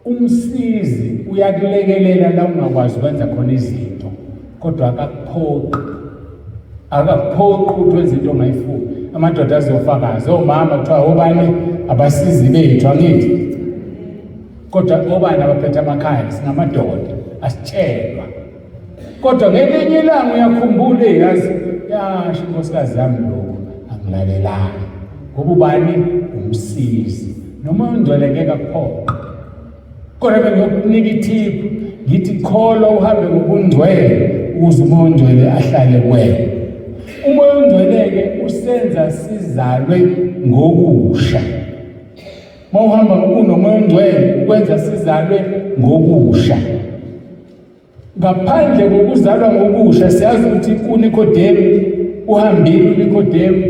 Umsizi uyakulekelela la ungakwazi ukwenza khona izinto kodwa akakuphoqi ukuthi wenze into ongayifuni. Amadoda azofakaza, omama kuthiwa obani abasizi bethu angithi kodwa obani abaphethe amakhaya singamadoda asitshelwa. Kodwa ngelinye ilanga uyakhumbula yazi yasho inkosikazi yami lokho angilalelanga ngoba ubani umsizi. Noma ungcwele ngeke akuphoqe. Kodwa bengiyokunika ithiphu ngithi kholo uhambe ngobungcwele ukuze umoya ongcwele ahlale kuwena. Umoya ongcwele-ke usenza sizalwe ngokusha. Mawuhamba unomoya ongcwele ukwenza sizalwe ngokusha. Ngaphandle kokuzalwa ngokusha siyazi ukuthi uNikodemu uhambile uNikodemu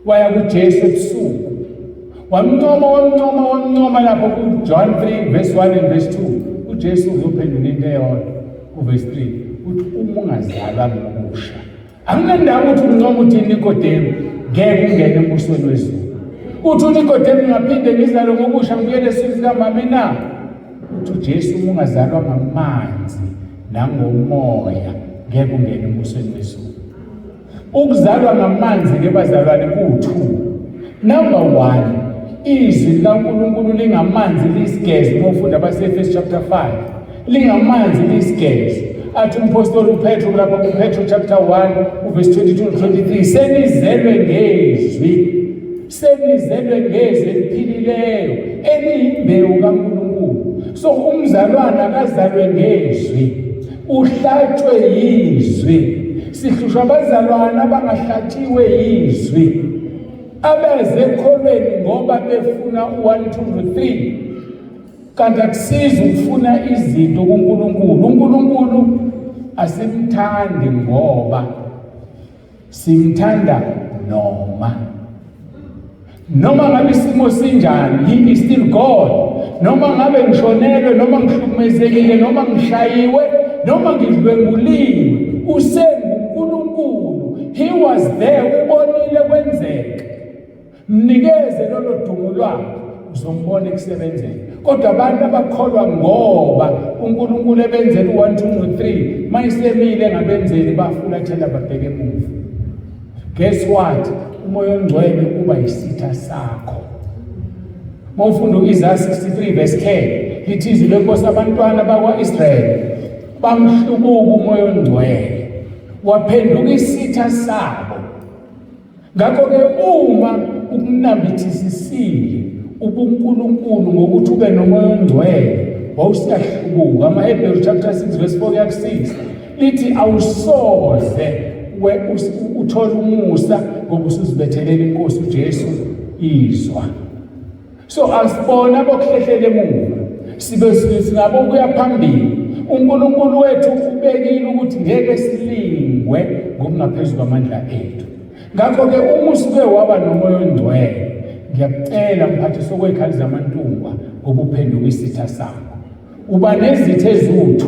waya kuJesu ebusuku. Wamncoma lapho kuJohn 3 verse 1 and verse 2. uJesu uzophendula into eyodwa kuverse 3 uthi uma ungazalwa ngokusha. Anginandaba ukuthi uncoma uthi Nikodemu ngeke ungene embusweni wezulu. Uthi uNikodemu ngaphinde ngizalwe ngokusha ngiyele esizwe kamama na. Uthi uJesu uma ungazalwa ngamanzi nangomoya ngeke ungene embusweni wezulu. Ukuzalwa ngamanzi ke bazalwane ku2. Number 1, izwi likaNkulunkulu lingamanzi lisigezi mofunda baseFirst chapter 5. Lingamanzi lisigezi. Athi umpostoli uPetro lapha kuPetro chapter 1 verse 22-23 senizelwe ngezwi. Senizelwe ngezwi eliphilileyo eliyimbewu kaNkulunkulu. So umzalwana akazalwe ngezwi, uhlatshwe yizwi. Sihlushwa abazalwana abangahlatshiwe yizwi, abeze ekholweni ngoba befuna 1, 2, 3. Kanti akusizi ukufuna izinto kuNkulunkulu. UNkulunkulu asimthandi ngoba simthanda noma ngabe isimo sinjani, he is still God. Noma ngabe ngishonelwe, noma ngihlukumezekile, noma ngishayiwe, noma ngidlwenguliwe, usenguNkulunkulu. He was there, ubonile kwenzeka. Mnikeze lolo dumo lwakhe uzombona kusebenzeka. Kodwa abantu abakholwa ngoba uNkulunkulu ebenzela 1, 2, 3, mayisemile ngabenzeli bafulathela babheke emuva. Guess what? Umoya ongcwele kuba isitha sakho. Mawufunda uIsaiah 63 verse 10, lithi izwi lenkosi abantwana bakwa-Israyeli bamhlubuka umoya ongcwele, waphenduka isitha sabo. Ngakho-ke uma ukunambithisisile ubuNkulunkulu ngokuthi ube nomoya ongcwele, wawusiyahlubuka. AmaHebrews chapter 6 verse 4-6 lithi awusoze uthola umusa ngoba usuzibethelele inkosi uJesu izwa. So asibona bokuhlehlela emuva, sibe singabo kuya phambili. uNkulunkulu wethu ubekile ukuthi ngeke silingwe ngokungaphezulu kwamandla ethu. Ngakho-ke uma usuke waba nomoya ongcwele, ngiyakucela mphathisi wey'khali zamantungwa ngoba uphenduka isitha sakho. Uba nezitha ezi-2,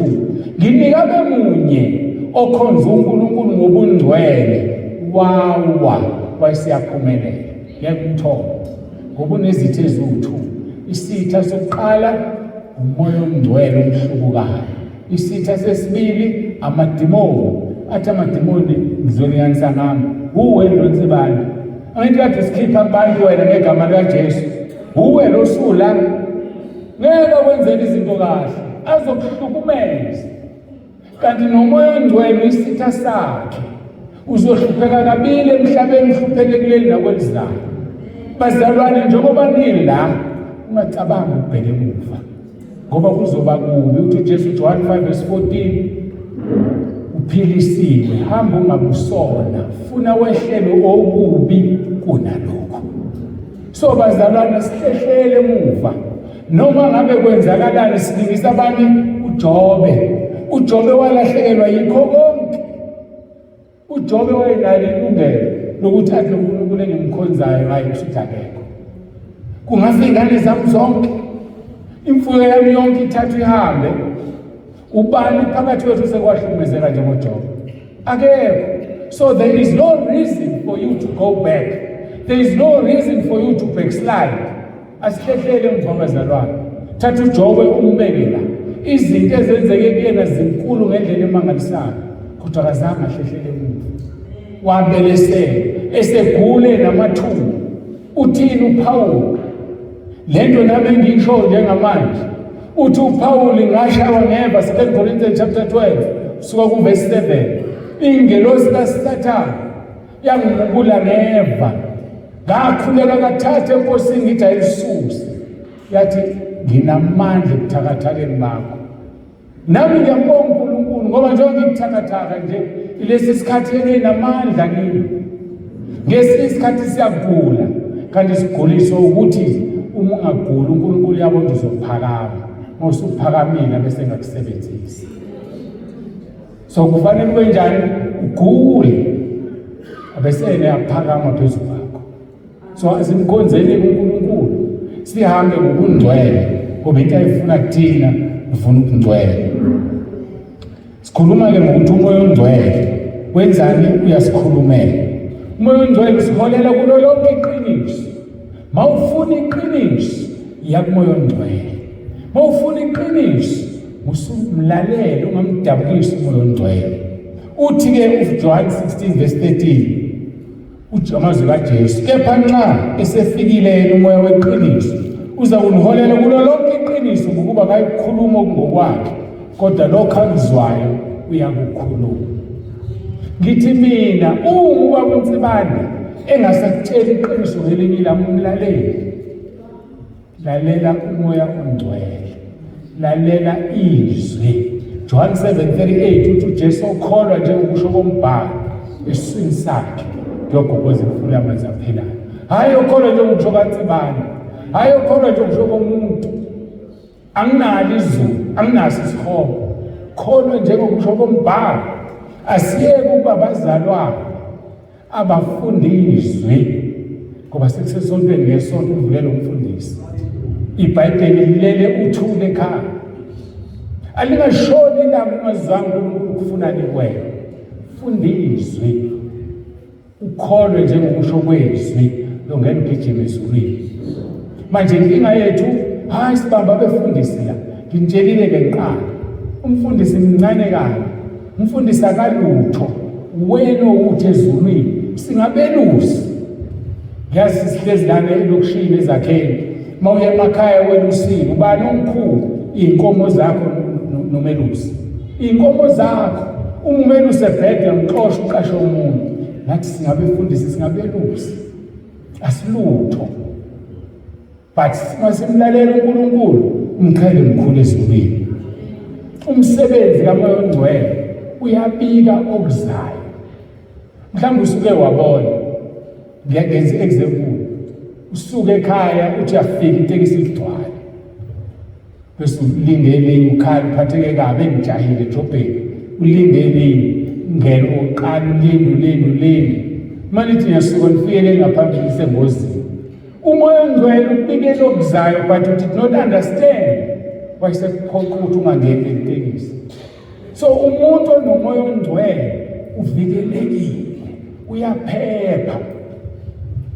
nginika bemunye okhonza uNkulunkulu ngobungcwele wawa wayesiyaphumelela. Ngiyakuthola ngoba unezitha ezi-2. Isitha sokuqala umoya ongcwele omhlubukayo. Isitha sesibili amadimoni. Athi amadimoni ngizoliyanisa ngami, uwe lonsibani. Angithi kade sikhipha abantu wena ngegama likaJesu, uwe lo sula ngeke wenzele izinto kahle, azokuhlukumeza. Kanti nomoya ongcwele isitha sakhe, uzohlupheka kabili emhlabeni, uhlupheke kuleli nakwelizayo. Bazalwane, njengoba nila ungacabanga ukubheka emuva ngoba kuzoba kubi. Uthi uJesu John 5 verse 14 uphilisiwe, hamba ungabusona, funa wehlelo okubi kunalokho. So bazalwane, sihlehlele emuva noma ngabe kwenzakalani. Silingisa abanye uJobe walahlekelwa yikho konke. uJobe wayenalo ilungelo lokuthi athi uNkulunkulu engimkhonzayo hayi usithi akekho. Kungase ingane zami zonke, imfuyo yami yonke ithathwe ihambe, ubani phakathi kwethu sekwahlukumezeka njengoJobe? Akekho. So there is no reason for you to go back. There is no reason for you to backslide. Asihlehlele emva bazalwane. Thatha uJobe umbeke la. Izinto ezenzeke kuyena zinkulu ngendlela emangalisayo, kodwa akazange ahlehlele emuva. Wabelesele esegule namathumba. Uthini uPawulu? Lento nami ngisho njengamanje. Uthi uPawulu ngashawa ngeva 2 Corinthians chapter 12 suka ku verse 7. Ingelosi kaSathane yangibula ngeva. Ngakhuleka kathatha enkosini ngithi ayisuse. Yathi nginamandla ebuthakathakeni bakho. Nami ngiyambonga uNkulunkulu ngoba njengoba ngikuthakathaka nje lesi sikhathi enamandla kimi. Ngesinye isikhathi siyagula, kanti siguliswa ukuthi uma ungaguli uNkulunkulu yabona uzophakama. Mawusuphakamile bese ngakusebenzisa. So kufanele ube njani? Ugule abese eyaphakama phezulu kwakho. So asimkhonzeni uNkulunkulu, sihambe ngobungcwele ngoba into ayifuna kuthina ufuna ukungcwele. Sikhuluma ke ngokuthi umoya ongcwele wenzani? Uyasikhulumela. Umoya ongcwele usiholela kulo lonke iqiniso. Mawufuna iqiniso iya kumoya ongcwele. Mawufuna iqiniso usumlalele, ungamdabukisi umoya ongcwele. Uthi-ke John 16:13 amazwi kaJesu, kepha nxa esefikile yena umoya weqiniso uza kuniholela kulo lonke iqiniso ngokuba kayikhuluma ngokwakhe, kodwa lokho akuzwayo uyakukhuluma. Ngithi mina uma uNsibane engasakutshela iqiniso ngelinye ilanga umlaleli, lalela umoya ongcwele, lalela izwi. John 7:38 uthi uJesu ukholwa njengokusho kombhalo esiswini sakhe yogogoza imfula amanzi aphilayo. Hayi ukholwa njengokusho kaNsibane, hayi ukholwa njengokusho komuntu. Anginalo izulu, anginaso isihobo, kholwa njengokusho kombhalo. Asiyeke ukuba abazalwane abafundizwe, ngoba sekusesontweni ngesonto uvulele umfundisi. IBhayibheli lilele uthule ekhaya. Alingashoni ilanga ungazange uNkulunkulu kufunani kuwena. Fundizwe, ukholwe njengokusho kwezwi longena ugijima ezulwini. Manje inkinga yethu, hayi sibamba abefundisi la. Ngitshelile-ke kuqala, umfundisi mncane kabi, umfundisi akalutho, wena uthi ezulwini singabelusi. Yazi sihlezi lana elokishini eZakheni, mawuya emakhaya welusini ubani omkhulu? Inkomo zakho nomelusi. Inkomo zakho umelusi ebhede ngixoxa uqashe umuntu. Nathi singabefundisi singabelusi, asilutho. But masimlalela uNkulunkulu umqhele mkhulu ezulwini. Umsebenzi kaMoya oNgcwele uyabika okuzayo. Mhlawumbe usuke wabona, ngiyagenza example, usuke ekhaya uthi afika itekisi igcwala, bese ulinde elinye ukhala uphatheke kabi engijahile ejobheni, ulinde elinye ngelo oqala ulinde manje ngiyasuka nifikele ngaphambili sengozini. Umoya oNgcwele ubikela okuzayo, but you did not understand why sekuphoqa ukuthi ungangeni etekisi. So umuntu onomoya oNgcwele uvikelekile, uyaphepha.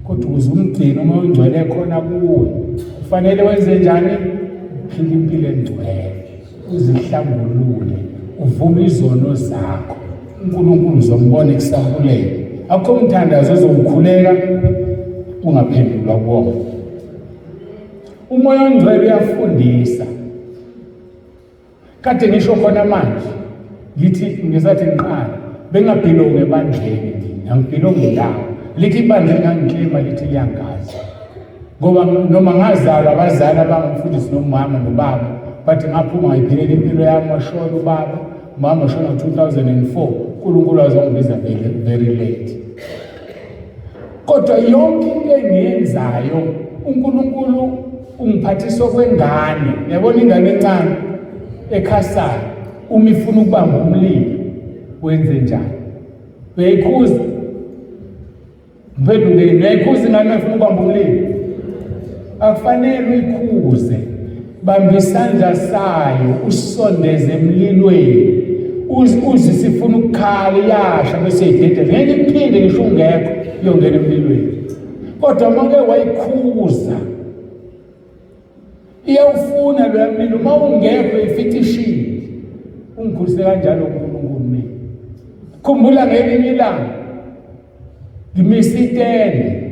Kodwa ukuze umgcine umoya oNgcwele khona kuwe, kufanele wenze njani? Uphile impilo engcwele, uzihlambulule, uvume izono zakho. uNkulunkulu uzombona kusambuleka. Akho umthandazo ozokukhuleka ungaphendulwa kuwona. Umoya oNgcwele uyafundisa. Kade ngisho khona manje ngithi ngizathi ngiqala bengabhilonge ebandleni, ngangibhilonge ndawo lithi ibandla ngangiklema lithi liyangazi, ngoba noma ngazalwa abazali abangumfundisi nomama nobaba, but ngaphuma ngayiphilela impilo yami, washona ubaba, mama washona 2004. uNkulunkulu azongibiza very late. Kodwa yonke into engiyenzayo uNkulunkulu ungiphathisa kwengane. Yabona ingane encane ekhasayo, uma ifuna ukubamba umlilo wenze njani? Uyayikhuza mphenduleni, uyayikhuza ingane efuna ukubamba umlilo? Akufanele uyikhuze. Bamba isandla sayo usondeze emlilweni, uze sifuna ukukhala iyasha bese idedela, ngeke iphinde ngisho ungekho yongena emlilweni. Kodwa make wayikhuza iyawufuna lo mlilo, uma ungekho ifitishile. Ungikhulise kanjalo uNkulunkulu mina. Khumbula ngelinye ilanga ngimisa itende,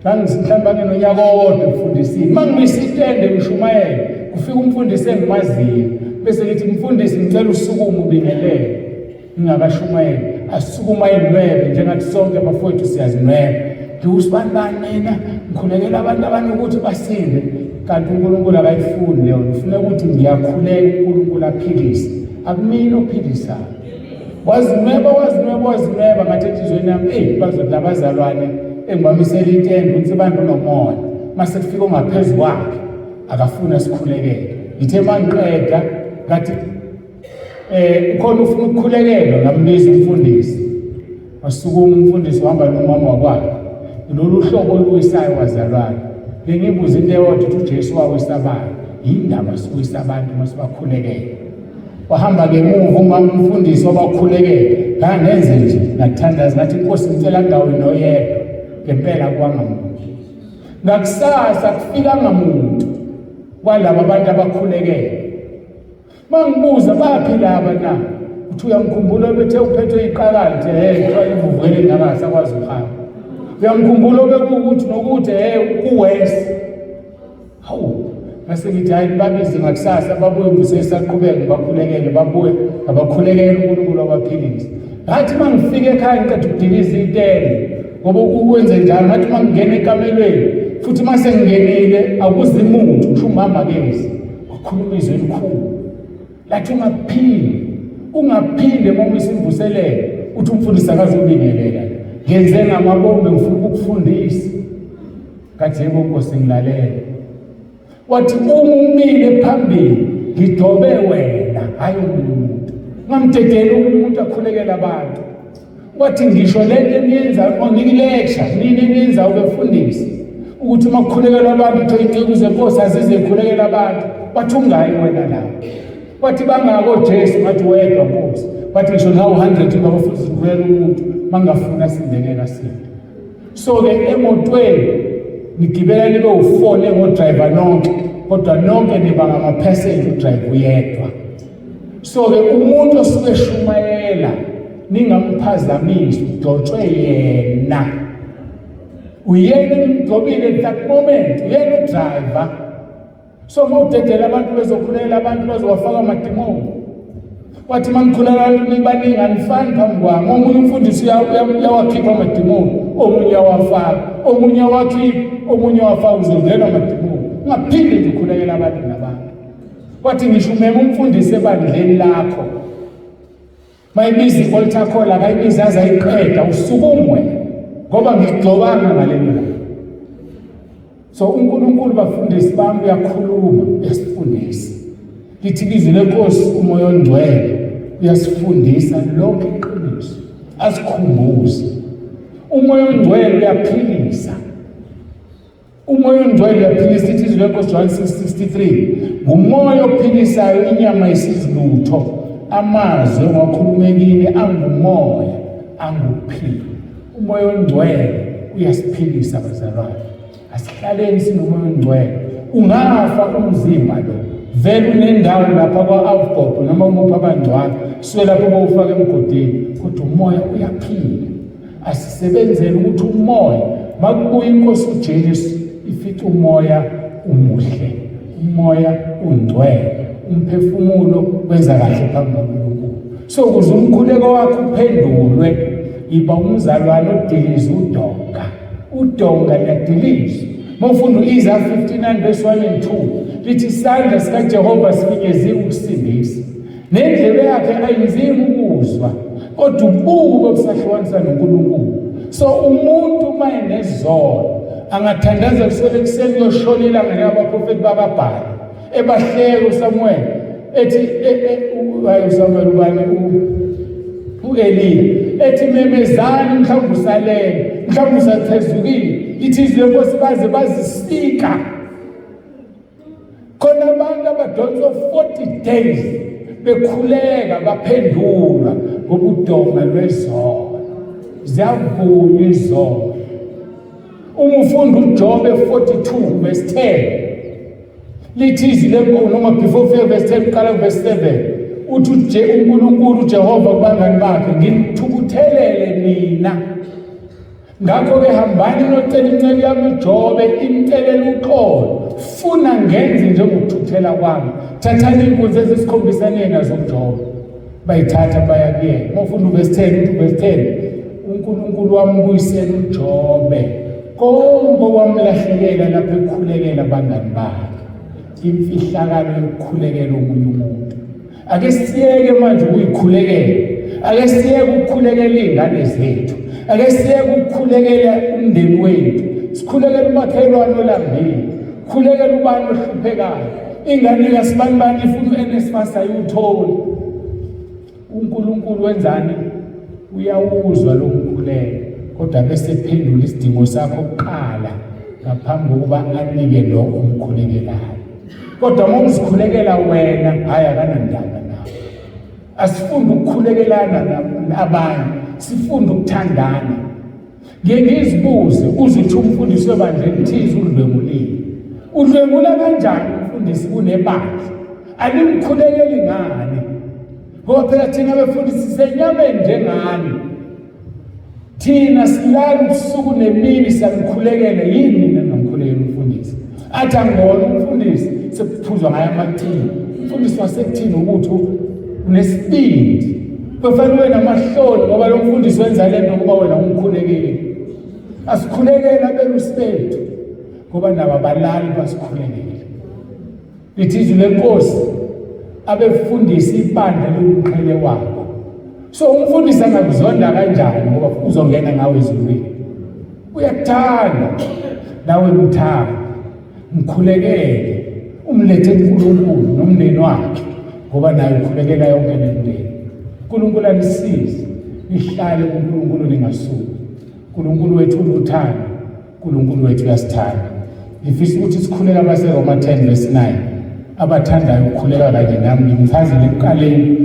mhlawumbe nginonyaka owodwa ukufundisini. Uma ngimisa itende ngishumayela, kufika umfundisi engimaziyo bese ngithi mfundisi ngicela usukume ubingelele. Ngingakashumayeli asukuma inwebe njengathi sonke abafowethu siyazinweba. Ngiwusibani mina ngikhulekela abantu abanokuthi basinde, kanti uNkulunkulu akayifuni leyo. Ufuna ukuthi ngiyakhuleka uNkulunkulu aphilise, akumina ophilisayo. Wazinweba ngathi enhlizweni yami, bazothi abazalwane engibamisela itende uNsibane nomoya, mase kufika ongaphezulu kwakhe akafuna sikhulekele. Ngithe mangiqeda ngathi khona ufuna ukukhulekelwa, ngambiza umfundisi. Wasukuma umfundisi wahamba nomama wakwakhe, lolu hlobo oluwisayo wazalwane. Bengibuza into eyodwa ukuthi uJesu wawisabani, yindaba siwisa abantu masibakhulekele. Wahamba ngemuva umama umfundisi wabakhulekela, ngangenze nje ngathandaza ngathi Nkosi ngicela ndaweni noyedwa, ngempela kwangamuntu. Ngakusasa kufika ngamuntu kwalabo abantu abakhulekela. Mangibuza baphi laba na? uthi uyamkhumbula bethe uphethwe iqakala uthi kuthiwa ivuvukele ngakasakwazi ukuhamba. Uyamkhumbula bekukuthi nokuthi kuwest. Hawu, mase ngithi hayi babize ngakusasa babuye busesaqhubeka bakhulekele babuye abakhulekele uNkulunkulu wabaphilisa. Ngathi mangifike ekhaya ngicela ukudiliza itende ngoba ukwenze njalo ngathi mangingena ekamelweni futhi mase ngingenile akuzi umuntu kusho umama kezi wakhuluma izwi elikhulu lathi ungaphinde uma isimvuselele uthi umfundisi akazobingelela ngenze ngamabombe ngifuna ukukufundisa kathi yebo Nkosi ngilalela. Wathi umile phambili ngidobe wena hayi umuntu ngamdedela umuntu akhulekela abantu. Wathi ngisho lento eniyenza onilecture nini eniyenza ubefundisa ukuthi makukhulekela abantu icebo zeNkosi azize khulekela abantu bathi ungayi wena la. Wathi bangako Jesu ngathi wedwa Nkosi bathi ngisho nawo 100 babafundisa ukuyela umuntu mangafuna sindekela sinde. So ke emotweni nigibela nibe u4 ngodriver nonke kodwa nonke niba ngama-passenger udrive uyedwa. So ke umuntu osuke shumayela ningamphazamisi udotshwe yena. Uyena nimdobile at that moment uyena udriver. So mawudedela abantu bezokhulela abantu bazowafaka amadimoni. Wathi mangikhuleka abantu nibaningi anifani phambi kwami. Omunye umfundisi uyawakhipha amadimoni, omunye uyawafaka, omunye awakhipha, omunye awafaka uzongena amadimoni. Ungaphinde nje ukhulekela abantu nabantu. Wathi ngisho umema umfundisi ebandleni lakho mayibiza i-altar call akayibiza aze ayiqeda usukumwe ngoba ngigcobanga ngalelo langa. So uNkulunkulu bafundisi bami uyakhuluma uyasifundisa. Lithi izwi leNkosi umoya ongcwele uyasifundisa lonke iqiniso asikhumbuze. Umoya ongcwele uyaphilisa. Umoya ongcwele uyaphilisa. Lithi izwi leNkosi John 6:63 ngumoya ophilisayo inyama isizilutho amazwi ongakhulumekile angumoya anguphilo. Umoya ongcwele uyasiphilisa bazalwane. Asihlaleni sinomoya ongcwele. Ungafa umzimba lo vele unendawo lapha kwa-Avbop noma umuphi abangcwala suke lapho bawufaka emgodini kodwa umoya uyaphila. Asisebenzele ukuthi umoya makubuya iNkosi uJesu ifithi umoya umuhle, umoya ungcwele, umphefumulo wenza kahle phambi kaNkulunkulu. So ukuze umkhuleko wakho uphendulwe iba umzalwane odiliza udonga liyadilizwa. Mawufunda u-Isaiah 59:1-2 lithi isandla sikaJehova sifinyeziwe ukusindisa nendlebe yakhe ayinzima ukuzwa kodwa ububi obusahlukanisa noNkulunkulu. So umuntu uma enezono angathandaza kusele ekuseni uyoshona ilanga likabaprofethi bakabhali ebahleka uSamuel ethi uSamuel ubani u-Eliya ethi memezani mhlawumbe usalele mhlawumbe usathezukile. Lithi izwi leNkosi baze bazisika khona abantu abadonsa 40 days bekhuleka baphendulwa ngobudonga lwezono. Ziyavunywa izono. Uma ufunda uJobe 42:10 lithi izwi leNkosi noma before 5:10 qala verse 7 uthi uNkulunkulu uJehova kubangani bakhe ngimthukuthelele mina. Ngakho-ke hambani nocela incele yami uJobe imcelela uxolo funa ngenze njengokuthuthela kwami. Thathani inkunzi ezisikhombisane nazo uJobe bayithatha baya kuyena. Mawufunda uverse 10 uNkulunkulu wambuyisela uJobe konke wamlahlelela lapho ekhulekela abangani bakhe. Imfihlakalo yokukhulekela omunye umuntu. Ake siyeke manje ukuyikhulekela. Ake siyeke ukukhulekela izingane zethu. Ake siyeke ukukhulekela umndeni wethu. Sikhulekela umakhelwane olambile. Khulekela ubani ohluphekayo. Ingane kasibani ifuna uNSFAS ayutholi. uNkulunkulu wenzani? Uyawuzwa lo mkhuleko kodwa bese phendula isidingo sakho kuqala ngaphambi kokuba anike lo umkhulekelayo. Kodwa uma uzikhulekela wena hayi akanandaba nawe. Asifunde ukukhulekelana nabanye, sifunde ukuthandana. Ngeke ngizibuze uzuthi umfundisi webandla thize udlwengulile. Udlwengula kanjani umfundisi kunebandla? Alimkhulekeli ngani? Ngoba phela thina befundisi sisenyameni njengani. Thina silala ubusuku nemini siyamkhulekela yini mina nomkhulekela umfundisi. Athi angibona umfundisi sekuphuzwa ngaye amathini. Umfundisi wasekuthini ukuthi unesibindi. Kufanele wena amahloni ngoba lo mfundisi wenza lento kuba wena umkhulekeli. Asikhulekela belusibethu ngoba nabo abalali basikhulekela. Lithi izwi lenkosi abefundisa ibandla lokuqhele wabo. So umfundisi angakuzonda kanjani ngoba uzongena ngawe ezulwini. Uyakuthanda nawe umthanda. Mkhulekele umlethe kuNkulunkulu nomndeni wakhe ngoba naye ukhulekela yonke nemndeni. uNkulunkulu alisize lihlale kuNkulunkulu lingasuki. uNkulunkulu wethu uthanda, uNkulunkulu wethu uyasithanda. Ngifisa ukuthi sikhuleke abaseRoma 10:9 abathandayo ukukhuleka kanje nami ngimchazile ekuqaleni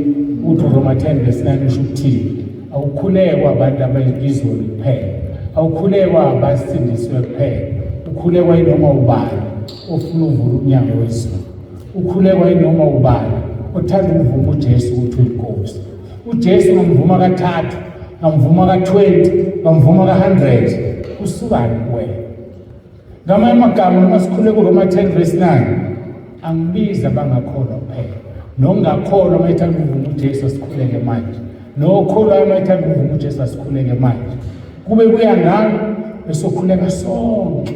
ukuthi uRoma 10:9 usho ukuthini. Awukhulekwa abantu abayizolo kuphela, awukhulekwa abasindiswe kuphela, ukhulekwa inoma ubani ofuna uvula umnyango wezulu, ukhulekwa inoma ubani othanda ukuvuma uJesu ukuthi uyiNkosi. uJesu ngamvuma ka3, ngamvuma ka20, ngamvuma ka100, usukani kuwena. Ngamanye amagama noma sikhuleka kuRoma 10:9 angibiza bangakholwa kuphela, nongakholwa mayithanda ukuvuma uJesu asikhuleke manje, nokholwa mayithanda ukuvuma uJesu asikhuleke manje. Kube kuya ngami besokhuleka sonke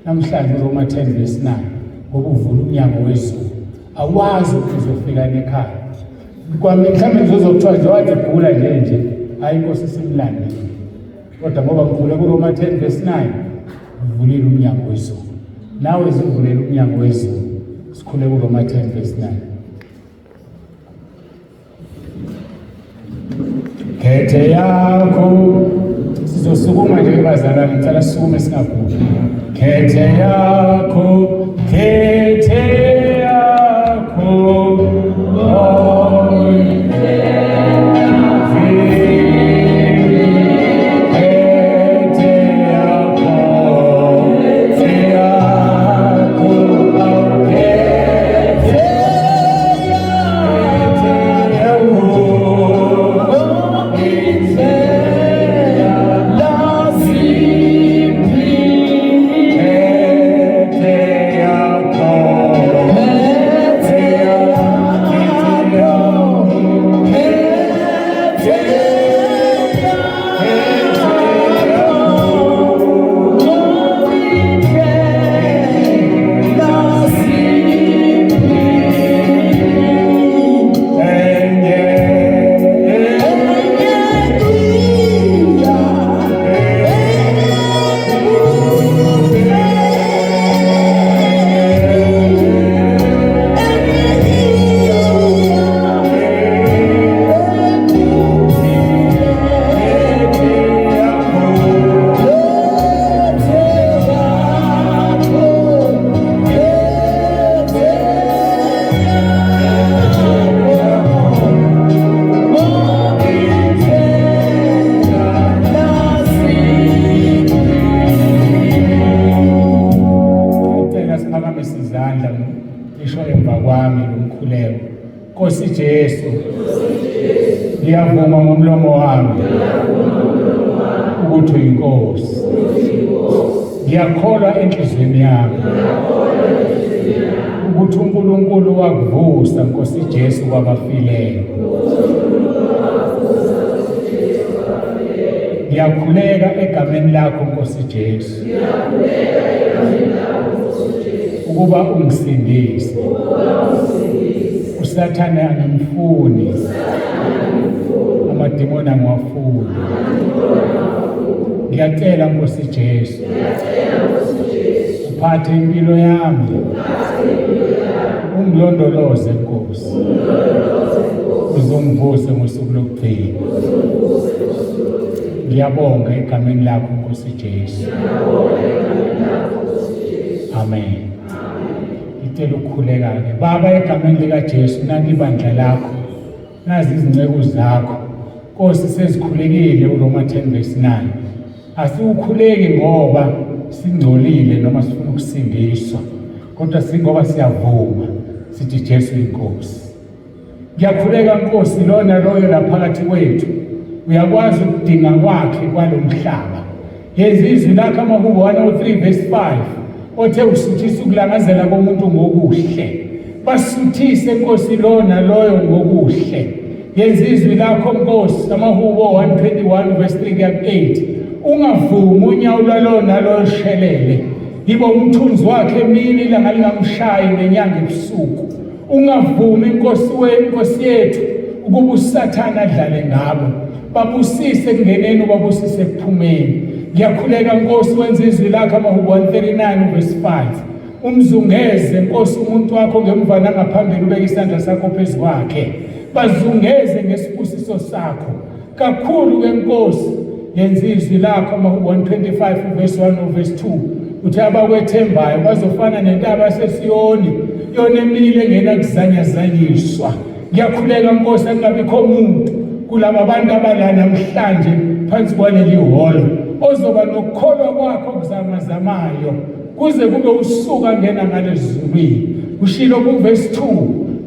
namhlanje uRoma 10:9 ngoba uvula umnyango wezulu. Awazi ukuthi uzofika ekhaya. Kwami mhlawumbe ngizokuthiwa nje wathi gula nje hayi inkosi simlandile. Kodwa ngoba ngivule kuRoma 10:9 uvulile umnyango wezulu. Nawe zivulela umnyango wezulu. Sikhule kuRoma 10:9. Khethe yakho sizosukuma nje bazalwane ngicela sisukume singaguli. Khethe yakho, khethe yakho. Nkosi Jesu, ngiyavuma ngomlomo wami ukuthi uyiNkosi. Ngiyakholwa enhlizweni yami ukuthi uNkulunkulu wakuvusa Nkosi Jesu kwabafileyo. Ngiyakhuleka egameni lakho Nkosi Jesu ukuba ungisindise. uSathane angimfuni, amadimoni angiwafuni. Ngiyacela Nkosi Jesu uphathe impilo yami, ungilondoloze Nkosi, uzongivuse ngosuku lokugcina. Ngiyabonga egameni lakho Nkosi Jesu. Amen. Ngicela ukukhuleka-ke Baba egameni likaJesu, nanti ibandla lakho, nazi izinceku zakho Nkosi sezikhulekile uRoma 10:9. Asiwukhuleki ngoba singcolile noma sifuna ukusindiswa, kodwa singoba siyavuma sithi Jesu uyiNkosi. Ngiyakhuleka Nkosi lona loyo laphakathi kwethu uyakwazi ukudinga kwakhe kwalomhlaba. Yenza izwi lakho amahubo 103 verse 5 othe usuthisa ukulangazela komuntu ngokuhle. Basuthise Nkosi lona loyo ngokuhle. Yenza izwi lakho Nkosi amahubo 121 verse 3-8 ungavumi unyawo lwalona loyo shelele. Yibo umthunzi wakhe emini ilanga lingamshayi nenyanga ebusuku. Ungavumi Nkosi yethu ukuba uSathane adlale ngabo. Babusise kungeneni ubabusise kuphumeni. Ngiyakhuleka Nkosi wenza izwi lakho amahubo 139 verse 5 umzungeze Nkosi umuntu wakho ngemva nangaphambili ubeka isandla sakho phezu kwakhe. Bazungeze ngesibusiso sakho kakhulu ke Nkosi. Yenza izwi lakho amahubo 125 verse 1 verse 2 uthi abakwethembayo bazofana nentaba yaseSiyoni yona emile engena kuzanyazanyiswa. Ngiyakhuleka Nkosi angabikho umuntu kulaba bantu abalana namhlanje phansi kwaleli holo ozoba nokukholwa kwakho kuzamazamayo kuze kube usuka ngena ngalezulwini. Ushilo ku verse 2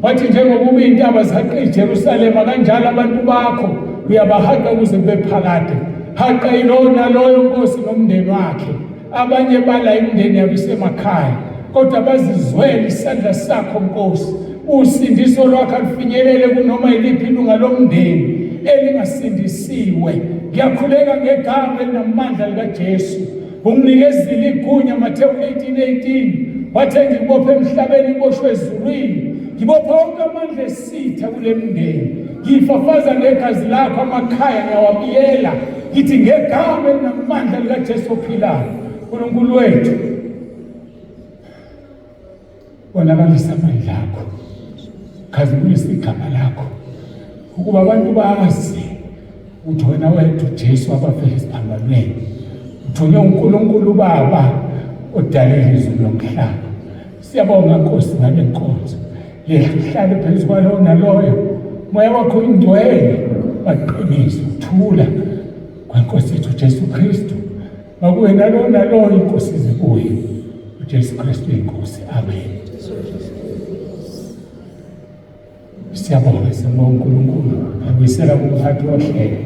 wathi njengoba intaba zihaqe iJerusalema kanjalo abantu bakho uyabahaqa kuze kube phakade. Haqa ilona loyo Nkosi nomndeni wakhe. Abanye bala imindeni yabo isemakhaya kodwa bazizwele isandla sakho Nkosi. Usindiso lwakho lufinyelele kunoma iliphi ilunga lomndeni elingasindisiwe. Ngiyakhuleka ngegama elinamandla likaJesu. Unginikezile igunya Mateyu 18:18 wathi ngibophe emhlabeni iboshwe ezulwini. Ngibophe wonke amandla esitha kule mndeni. Ngifafaza ngegazi lakho amakhaya ngiyawabiyela. Ngithi ngegama elinamandla likaJesu ophilayo. uNkulunkulu wethu bonakalisa amandla akho. Khazimulisa igama lakho ukuba abantu bazi ukuthi wena wethu Jesu wabafela esiphambanweni. Uthonye uNkulunkulu Baba odale izulu nomhlaba. Siyabonga Nkosi ngale nkonzo. Yehlale phezu kwalowo naloyo. Moya wakho ingcwele baqinise uthula kweNkosi yethu Jesu Kristu. Makuwena lo naloyo inkosi zikuye. uJesu Kristu inkosi. Amen. Siyabonga uNkulunkulu abuyisela kumphathi wohlelo.